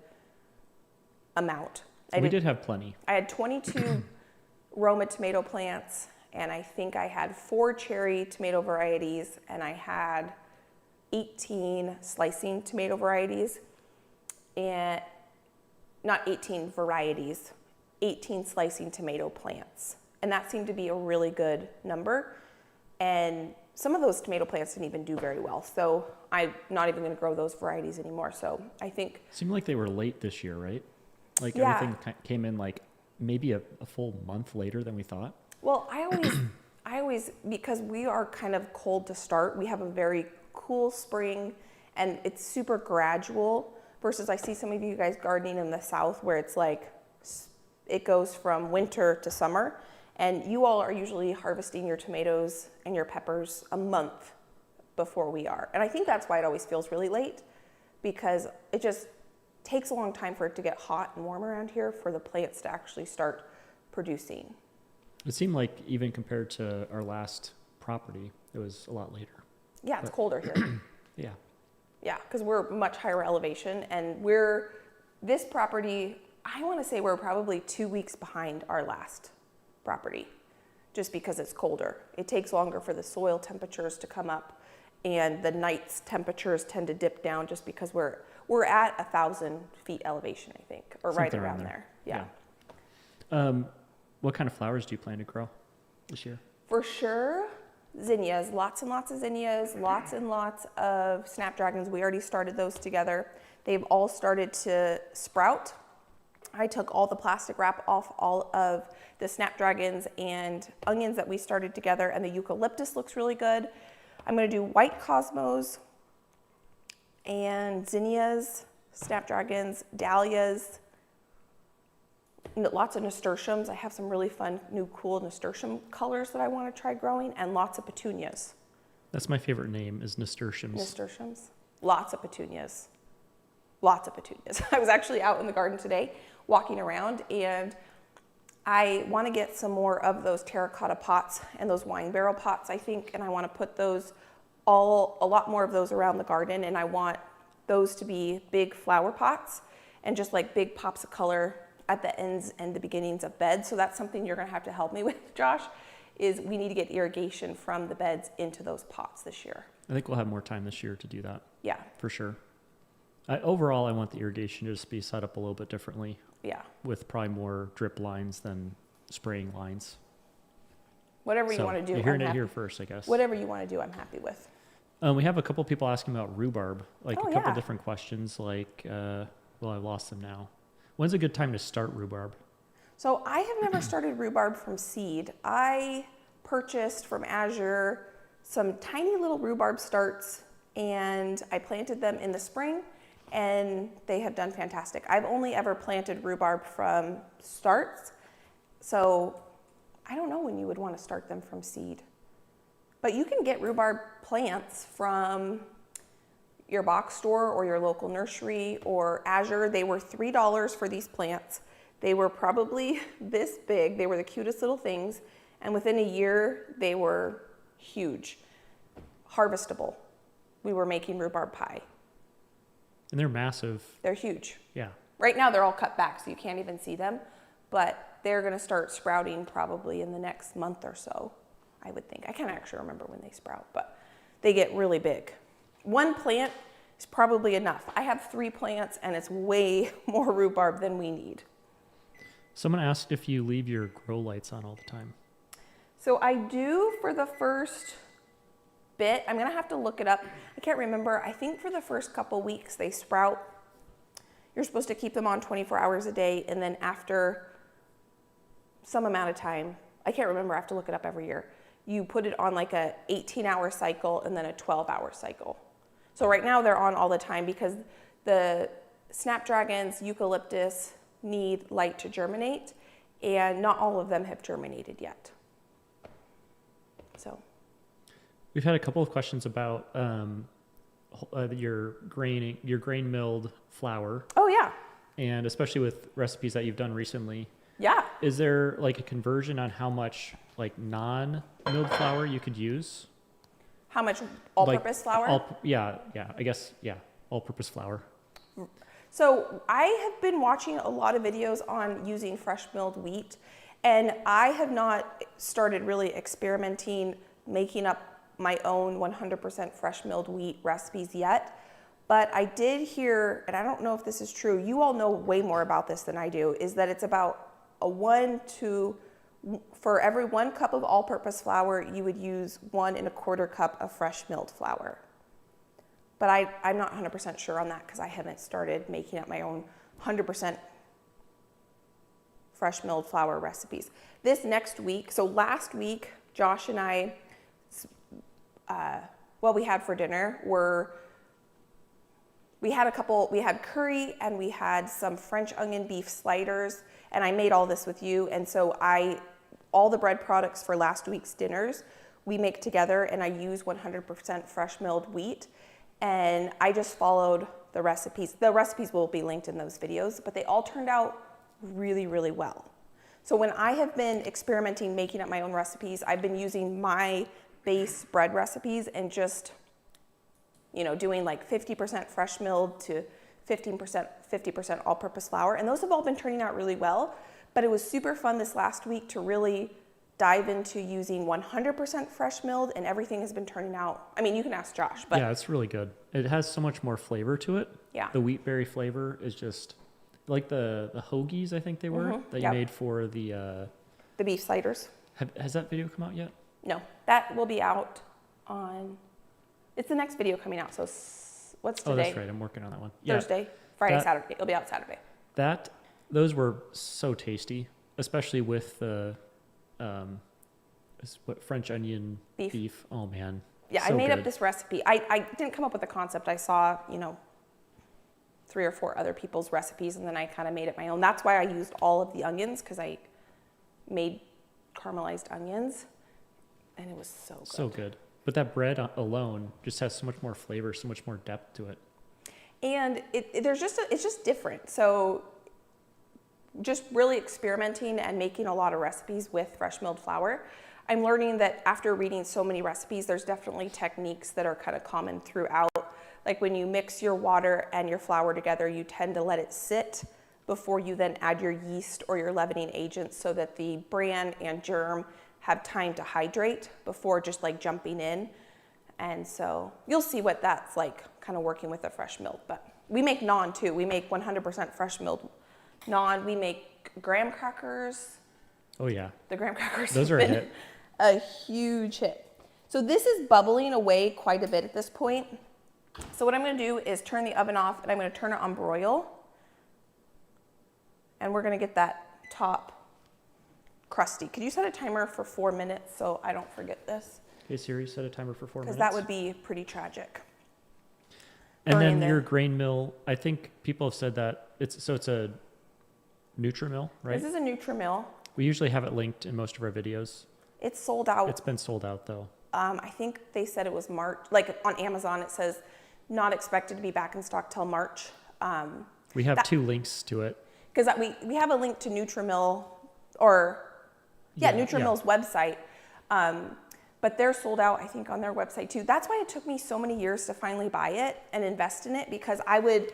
amount. We did have plenty. I had 22 Roma tomato plants, and I think I had 4 cherry tomato varieties, and I had 18 slicing tomato varieties, and not 18 varieties, 18 slicing tomato plants. And that seemed to be a really good number. And some of those tomato plants didn't even do very well. So I'm not even going to grow those varieties anymore. So I think. Seemed like they were late this year, right? Like yeah. Everything came in like maybe a full month later than we thought. Well, I always, because we are kind of cold to start, we have a very cool spring and it's super gradual versus I see some of you guys gardening in the south where it's like, it goes from winter to summer And you all are usually harvesting your tomatoes and your peppers a month before we are. And I think that's why it always feels really late, because it just takes a long time for it to get hot and warm around here for the plants to actually start producing. It seemed like even compared to our last property, it was a lot later. Yeah, it's colder here. Yeah. Yeah, because we're much higher elevation, and this property, I want to say we're probably 2 weeks behind our last property, just because it's colder. It takes longer for the soil temperatures to come up, and the night's temperatures tend to dip down just because we're at 1,000 feet elevation, I think, or right Something around there. Yeah. What kind of flowers do you plan to grow this year? For sure, zinnias, lots and lots of zinnias, lots and lots of snapdragons. We already started those together. They've all started to sprout. I took all the plastic wrap off all of the snapdragons and onions that we started together, and the eucalyptus looks really good. I'm going to do white cosmos and zinnias, snapdragons, dahlias, lots of nasturtiums. I have some really fun, new, cool nasturtium colors that I want to try growing, and lots of petunias. That's my favorite name, is nasturtiums. Nasturtiums. Lots of petunias. Lots of petunias. I was actually out in the garden today walking around, and I want to get some more of those terracotta pots and those wine barrel pots, I think, and I want to put those a lot more of those around the garden, and I want those to be big flower pots and just like big pops of color at the ends and the beginnings of beds. So that's something you're going to have to help me with, Josh, is we need to get irrigation from the beds into those pots this year. I think we'll have more time this year to do that. Yeah. For sure. Overall, I want the irrigation to just be set up a little bit differently. Yeah. With probably more drip lines than spraying lines. Whatever you want to do. You're hearing it here first, I guess. Whatever you want to do, I'm happy with. We have a couple people asking about rhubarb, like a couple yeah. different questions, like, well, I've lost them now. When's a good time to start rhubarb? So I have never started rhubarb from seed. I purchased from Azure some tiny little rhubarb starts, and I planted them in the spring, and they have done fantastic. I've only ever planted rhubarb from starts, so I don't know when you would want to start them from seed. But you can get rhubarb plants from your box store or your local nursery or Azure. They were $3 for these plants. They were probably this big. They were the cutest little things. And within a year, they were huge, harvestable. We were making rhubarb pie. And they're massive. They're huge. Yeah. Right now, they're all cut back, so you can't even see them. But they're going to start sprouting probably in the next month or so, I would think. I can't actually remember when they sprout, but they get really big. One plant is probably enough. I have 3 plants, and it's way more rhubarb than we need. Someone asked if you leave your grow lights on all the time. So I do for the first bit. I'm going to have to look it up. I can't remember. I think for the first couple weeks they sprout. You're supposed to keep them on 24 hours a day, and then after some amount of time, I can't remember, I have to look it up every year, you put it on like a 18-hour cycle and then a 12-hour cycle. So right now they're on all the time because the snapdragons, eucalyptus need light to germinate, and not all of them have germinated yet. So we've had a couple of questions about your grain milled flour. Oh yeah. And especially with recipes that you've done recently. Yeah. Is there like a conversion on how much like non-milled flour you could use? How much all-purpose flour? All-purpose flour. So I have been watching a lot of videos on using fresh milled wheat, and I have not started really experimenting, making up my own 100% fresh milled wheat recipes yet. But I did hear, and I don't know if this is true, you all know way more about this than I do, is that it's about for every 1 cup of all-purpose flour, you would use 1 1/4 cup of fresh milled flour. But I'm not 100% sure on that because I haven't started making up my own 100% fresh milled flour recipes. This next week, so last week, Josh and I, what we had for dinner we had curry and we had some French onion beef sliders, and I made all this with you, and so I all the bread products for last week's dinners we make together, and I use 100% fresh milled wheat. And I just followed the recipes. The recipes will be linked in those videos, but they all turned out really, really well. So when I have been experimenting, making up my own recipes, I've been using my base bread recipes and just, you know, doing like 50% fresh milled to 50% all-purpose flour. And those have all been turning out really well. But it was super fun this last week to really dive into using 100% fresh milled, and everything has been turning out. I mean, you can ask Josh, but yeah, it's really good. It has so much more flavor to it. Yeah. The wheat berry flavor is just like the hoagies, I think they were, that you made for the beef sliders. Has that video come out yet? No, that will be out on, it's the next video coming out. So what's today? Oh, that's right. I'm working on that one. Thursday, Friday, Saturday. It'll be out Saturday. Those were so tasty, especially with the French onion beef. Oh man. Yeah, so I made good. up this recipe. I didn't come up with the concept. I saw, you know, 3 or 4 other people's recipes, and then I kind of made it my own. That's why I used all of the onions, because I made caramelized onions, and it was so good. So good. But that bread alone just has so much more flavor, so much more depth to it. And it's just different. So just really experimenting and making a lot of recipes with fresh milled flour. I'm learning that after reading so many recipes, there's definitely techniques that are kind of common throughout. Like when you mix your water and your flour together, you tend to let it sit before you then add your yeast or your leavening agents, so that the bran and germ have time to hydrate before just like jumping in. And so you'll see what that's like, kind of working with the fresh milled. But we make naan too. We make 100% fresh milled naan. We make graham crackers. Oh yeah. The graham crackers. Those are a hit. A huge hit. So this is bubbling away quite a bit at this point. So what I'm going to do is turn the oven off, and I'm going to turn it on broil. And we're going to get that top crusty. Could you set a timer for 4 minutes so I don't forget this? Hey Siri, set a timer for 4 minutes. Because that would be pretty tragic. And then your grain mill, I think people have said that it's a Nutri-Mill, right? This is a Nutri-Mill. We usually have it linked in most of our videos. It's sold out. It's been sold out though. I think they said it was March. Like on Amazon, it says not expected to be back in stock till March. We have 2 links to it. Because we have a link to Nutri-Mill, or Nutri-Mill's website. But they're sold out, I think, on their website too. That's why it took me so many years to finally buy it and invest in it, because I would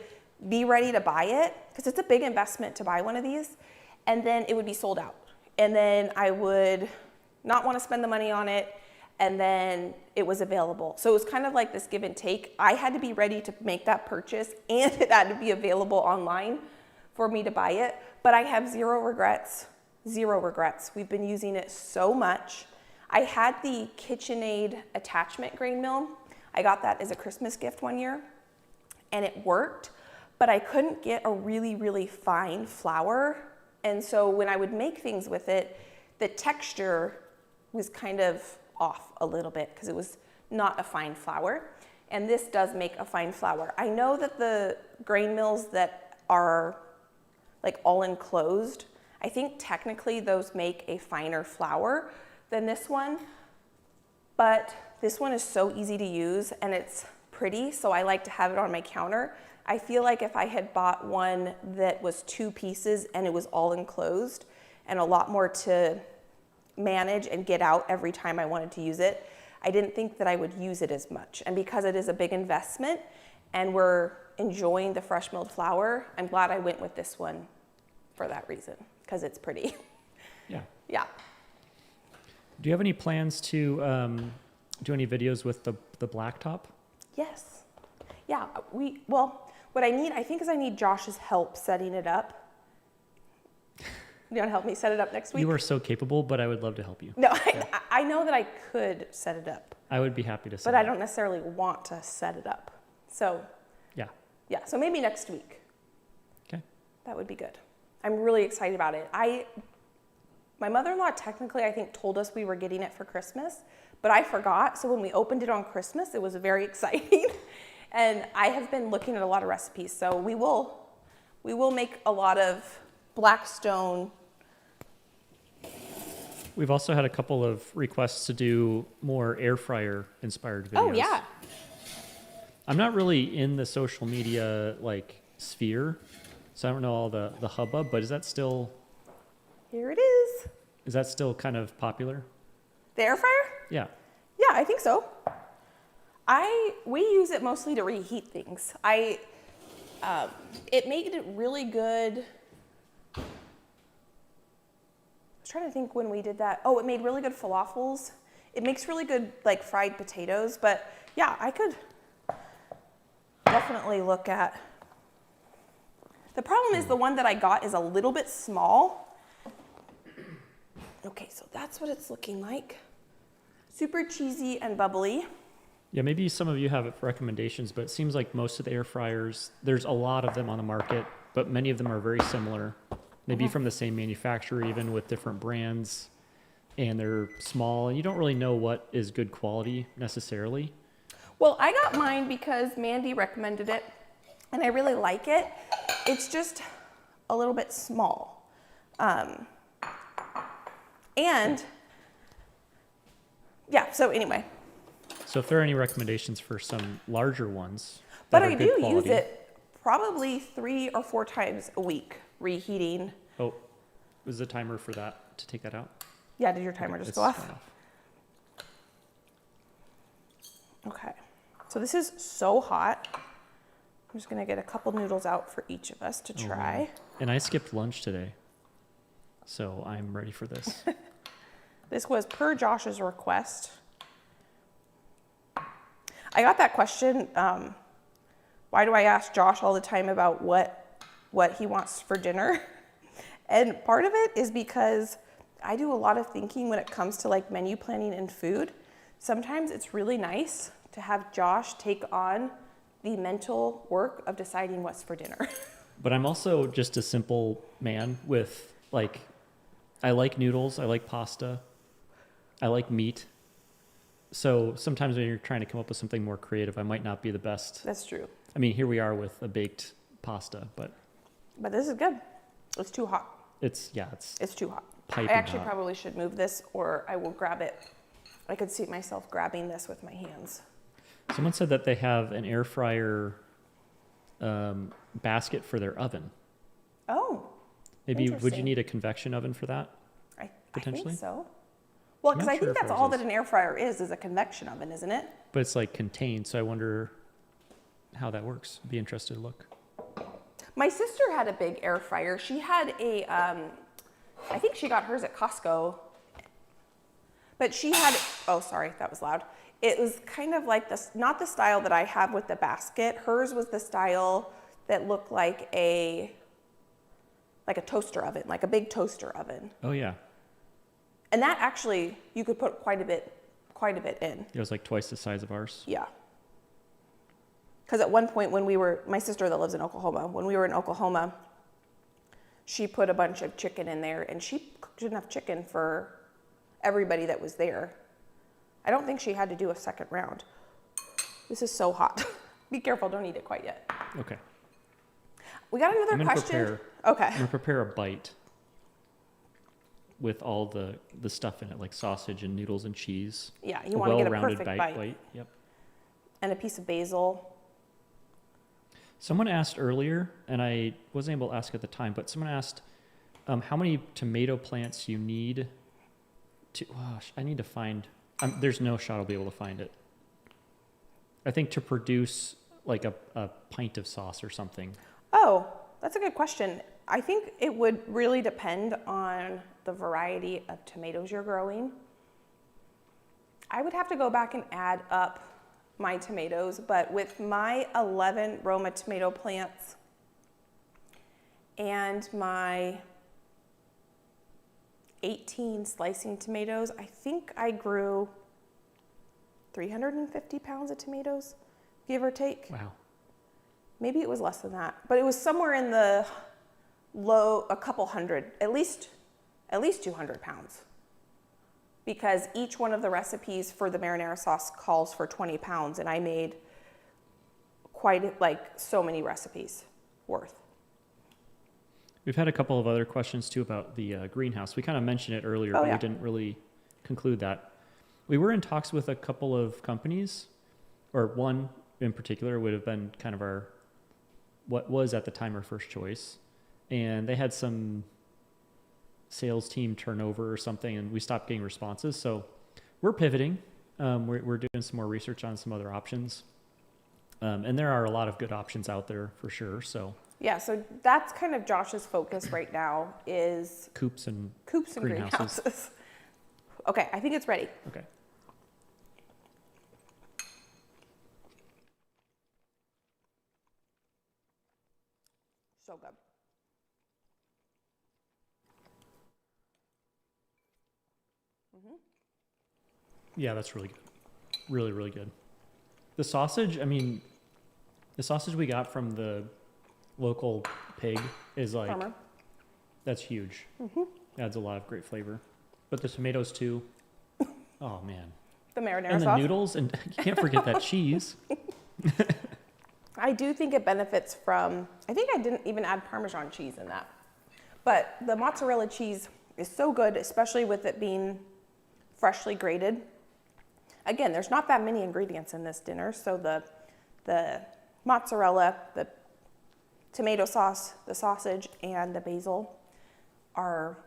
be ready to buy it, because it's a big investment to buy one of these, and then it would be sold out. And then I would not want to spend the money on it, and then it was available. So it was kind of like this give and take. I had to be ready to make that purchase, and it had to be available online for me to buy it. But I have zero regrets. We've been using it so much. I had the KitchenAid attachment grain mill. I got that as a Christmas gift one year, and it worked, but I couldn't get a really, really fine flour. And so when I would make things with it, the texture was kind of off a little bit, because it was not a fine flour. And this does make a fine flour. I know that the grain mills that are like all enclosed, I think technically those make a finer flour than this one, but this one is so easy to use and it's pretty, so I like to have it on my counter. I feel like if I had bought one that was 2 pieces and it was all enclosed and a lot more to manage and get out every time I wanted to use it, I didn't think that I would use it as much. And because it is a big investment and we're enjoying the fresh milled flour, I'm glad I went with this one for that reason, because it's pretty. Yeah. Yeah. Do you have any plans to do any videos with the blacktop? Yes. Yeah. Well, what I need, I think, is I need Josh's help setting it up. You want to help me set it up next week? You are so capable, but I would love to help you. No, I know that I could set it up. I would be happy to set But it I up. don't necessarily want to set it up. So, Yeah. yeah. So maybe next week. Okay. That would be good. I'm really excited about it. My mother-in-law technically, I think, told us we were getting it for Christmas, but I forgot. So when we opened it on Christmas, it was very exciting. And I have been looking at a lot of recipes. So we will make a lot of Blackstone We've also had a couple of requests to do more air fryer inspired videos. Oh, yeah. I'm not really in the social media like sphere, so I don't know all the hubbub, but is that still kind of popular? The air fryer? Yeah. Yeah, I think so. We use it mostly to reheat things. It made it really good. I was trying to think when we did that. Oh, it made really good falafels. It makes really good like fried potatoes, but yeah, I could definitely look at. The problem is the one that I got is a little bit small. Okay, so that's what it's looking like. Super cheesy and bubbly. Yeah, maybe some of you have recommendations, but it seems like most of the air fryers, there's a lot of them on the market, but many of them are very similar. Maybe from the same manufacturer, even with different brands, and they're small, and you don't really know what is good quality necessarily. Well, I got mine because Mandy recommended it, and I really like it. It's just a little bit small. And yeah, so anyway. So if there are any recommendations for some larger ones, But that are I good do quality. use it probably 3 or 4 times a week, reheating. Oh, is the timer for that to take that out? Yeah, did your timer Okay, just it's go off? gone Okay, so this is so hot. I'm just gonna get a couple noodles out for each of us to Oh, try. man. And I skipped lunch today, so I'm ready for this. This was per Josh's request. I got that question, why do I ask Josh all the time about what he wants for dinner? And part of it is because I do a lot of thinking when it comes to like menu planning and food. Sometimes it's really nice to have Josh take on the mental work of deciding what's for dinner. But I'm also just a simple man with like, I like noodles, I like pasta, I like meat. So sometimes when you're trying to come up with something more creative, I might not be the best. That's true. I mean, here we are with a baked pasta, but this is good. It's too hot. it's It's too hot. piping I actually hot. probably should move this, or I will grab it. I could see myself grabbing this with my hands. Someone said that they have an air fryer basket for their oven. Oh, Maybe would you Interesting. need a convection oven for that? I Potentially? think so. Well, I'm because not I sure think if that's ours all is. that an air fryer is a convection oven, isn't it? But it's like contained, so I wonder how that works. Be interested to look. My sister had a big air fryer. She had a, I think she got hers at Costco. But she had, oh, sorry, that was loud. It was kind of like this, not the style that I have with the basket. Hers was the style that looked like a toaster oven, like a big toaster oven. Oh yeah, And that actually, you could put quite a bit in. it was like twice the size of ours. Yeah. Because at one point when we were, my sister that lives in Oklahoma, when we were in Oklahoma, she put a bunch of chicken in there and she cooked enough chicken for everybody that was there. I don't think she had to do a second round. This is so hot. Be careful, don't eat it quite yet. Okay. We got another I'm gonna question. I'm Okay. gonna prepare a bite with all the stuff in it, like sausage and noodles and cheese. Yeah, A you want to get a well-rounded perfect bite. Yep. And a piece of basil. Someone asked earlier, and I wasn't able to ask at the time, but someone asked how many tomato plants you need to. Oh, I need to find. There's no shot I'll be able to find it. I think to produce like a pint of sauce or something. Oh, that's a good question. I think it would really depend on the variety of tomatoes you're growing. I would have to go back and add up my tomatoes, but with my 11 Roma tomato plants and my 18 slicing tomatoes, I think I grew 350 pounds of tomatoes, give or take. Wow. Maybe it was less than that, but it was somewhere in the low, a couple hundred, at least 200 pounds. Because each one of the recipes for the marinara sauce calls for 20 pounds, and I made quite like so many recipes worth. We've had a couple of other questions too about the greenhouse. We kind of mentioned it earlier, Oh, but yeah. we didn't really conclude that. We were in talks with a couple of companies, or one in particular would have been kind of what was at the time our first choice. And they had some sales team turnover or something, and we stopped getting responses. So we're pivoting. We're doing some more research on some other options. And there are a lot of good options out there for sure. So Yeah, so that's kind of Josh's focus right now is coops and greenhouses. Okay, I think it's ready. Okay. So good. Yeah, that's really good. Really, really good. The sausage, I mean, the sausage we got from the local pig is like, Farmer. that's huge. Adds a lot of great flavor. But the tomatoes too. Oh man. The marinara And the sauce. noodles, and you can't forget that cheese. I do think it benefits from, I think I didn't even add Parmesan cheese in that. But the mozzarella cheese is so good, especially with it being freshly grated. Again, there's not that many ingredients in this dinner, so the mozzarella, the tomato sauce, the sausage, and the basil are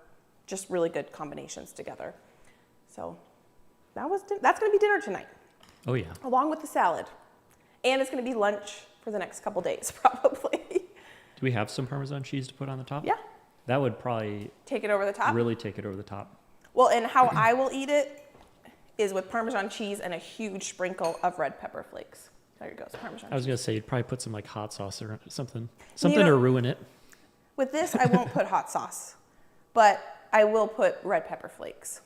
just really good combinations together. So that's going to be dinner tonight, Oh yeah. along with the salad. And it's going to be lunch for the next couple days, probably. Do we have some Parmesan cheese to put on the top? Yeah. That would probably Take it over the top. really take it over the top. Well, and how I will eat it is with Parmesan cheese and a huge sprinkle of red pepper flakes. There goes Parmesan I was cheese. going to say you'd probably put some like hot sauce or something You to know- ruin it. With this, I won't put hot sauce, but I will put red pepper flakes.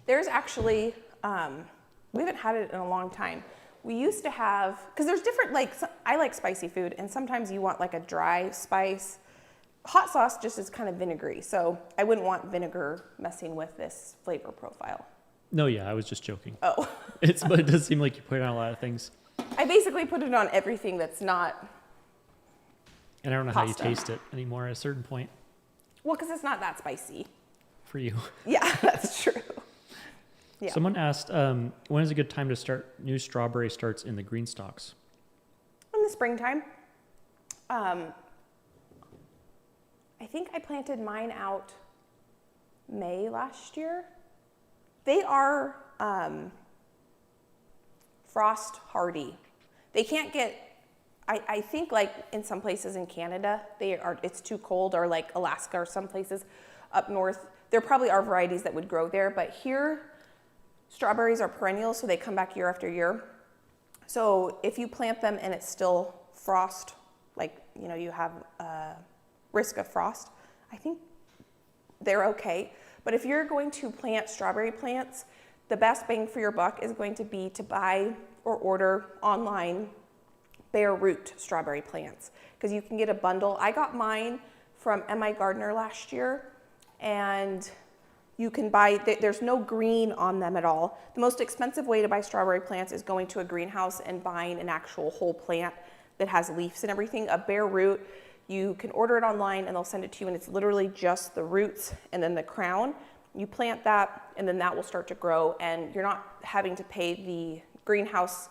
There's actually, we haven't had it in a long time. We used to have, because there's different, I like spicy food, and sometimes you want like a dry spice. Hot sauce just is kind of vinegary, so I wouldn't want vinegar messing with this flavor profile. No, yeah, I was just joking. Oh. But it does seem like you put it on a lot of things. I basically put it on everything that's not, And I don't know how you Pasta. taste it anymore at a certain point well, because it's not that spicy. for you. Yeah, that's true. Yeah. Someone asked, when is a good time to start new strawberry starts in the green stalks? In the springtime, I think I planted mine out May last year. They are frost hardy. They can't get, I think like in some places in Canada, it's too cold, or like Alaska or some places up north. There probably are varieties that would grow there, but here strawberries are perennial, so they come back year after year. So if you plant them and it's still frost, like, you have risk of frost, I think they're okay. But if you're going to plant strawberry plants, the best bang for your buck is going to be to buy or order online bare root strawberry plants, because you can get a bundle. I got mine from M.I. Gardner last year, and you can buy, there's no green on them at all. The most expensive way to buy strawberry plants is going to a greenhouse and buying an actual whole plant that has leaves and everything. A bare root, you can order it online and they'll send it to you, and it's literally just the roots and then the crown. You plant that and then that will start to grow, and you're not having to pay the greenhouse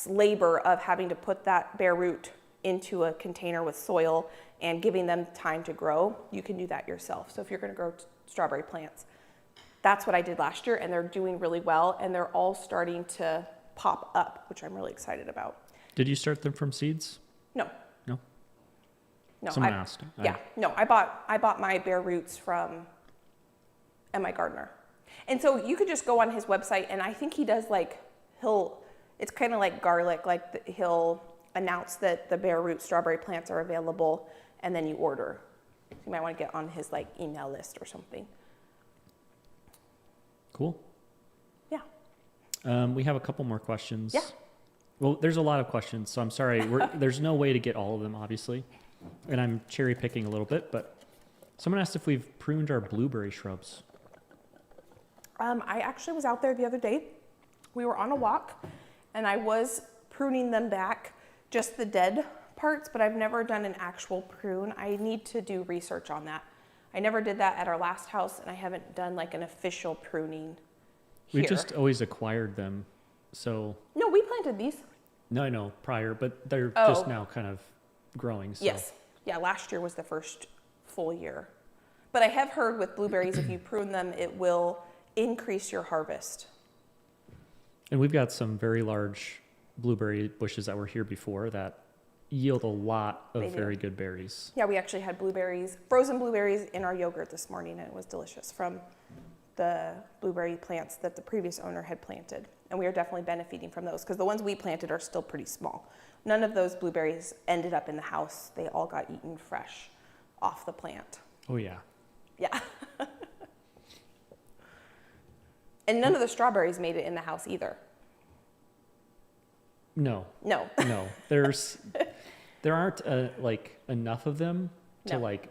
labor of having to put that bare root into a container with soil and giving them time to grow. You can do that yourself. So if you're going to grow strawberry plants, that's what I did last year, and they're doing really well, and they're all starting to pop up, which I'm really excited about. Did you start them from seeds? No. No? No, Someone asked. I bought my bare roots from M.I. Gardner. And so you could just go on his website, and I think he does it's kind of like garlic, he'll announce that the bare root strawberry plants are available, and then you order. You might want to get on his email list or something. Cool. Yeah. We have a couple more questions. Yeah. Well, there's a lot of questions, so I'm sorry. There's no way to get all of them, obviously. And I'm cherry picking a little bit, but someone asked if we've pruned our blueberry shrubs. I actually was out there the other day. We were on a walk, and I was pruning them back, just the dead parts, but I've never done an actual prune. I need to do research on that. I never did that at our last house, and I haven't done like an official pruning here. We just always acquired them, so. No, we planted these. No, I know, prior, but they're Oh. just now kind of growing, so. Yes. Yeah, last year was the first full year. But I have heard with blueberries, if you prune them, it will increase your harvest. And we've got some very large blueberry bushes that were here before that yield a lot of They do. very good berries. Yeah, we actually had blueberries, frozen blueberries in our yogurt this morning, and it was delicious from the blueberry plants that the previous owner had planted. And we are definitely benefiting from those because the ones we planted are still pretty small. None of those blueberries ended up in the house. They all got eaten fresh off the plant. Oh, yeah. Yeah. And none of the strawberries made it in the house either. No, No. no. There aren't like enough of them to No. like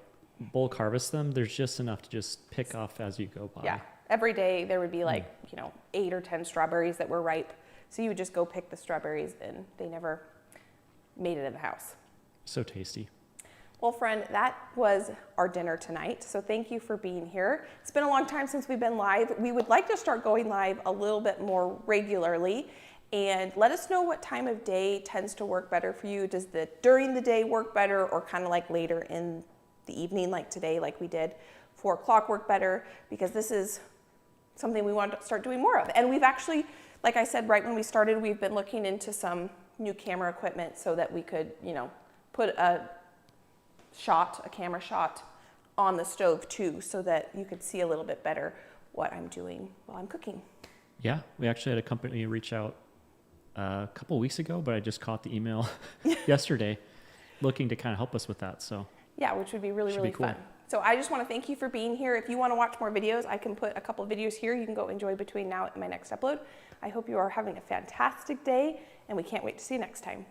bulk harvest them. There's just enough to just pick off as you go by. Yeah. Every day there would be like, 8 or 10 strawberries that were ripe. So you would just go pick the strawberries and they never made it in the house. So tasty. Well, friend, that was our dinner tonight. So thank you for being here. It's been a long time since we've been live. We would like to start going live a little bit more regularly. And let us know what time of day tends to work better for you. Does the during the day work better, or kind of like later in the evening, like today, like we did, 4 o'clock work better? Because this is something we want to start doing more of. And we've actually, like I said right when we started, we've been looking into some new camera equipment so that we could, put a camera shot on the stove too, so that you could see a little bit better what I'm doing while I'm cooking. Yeah, we actually had a company reach out a couple weeks ago, but I just caught the email yesterday looking to kind of help us with that. So yeah, which would be really, Should really be cool. fun. So I just want to thank you for being here. If you want to watch more videos, I can put a couple of videos here. You can go enjoy between now and my next upload. I hope you are having a fantastic day, and we can't wait to see you next time.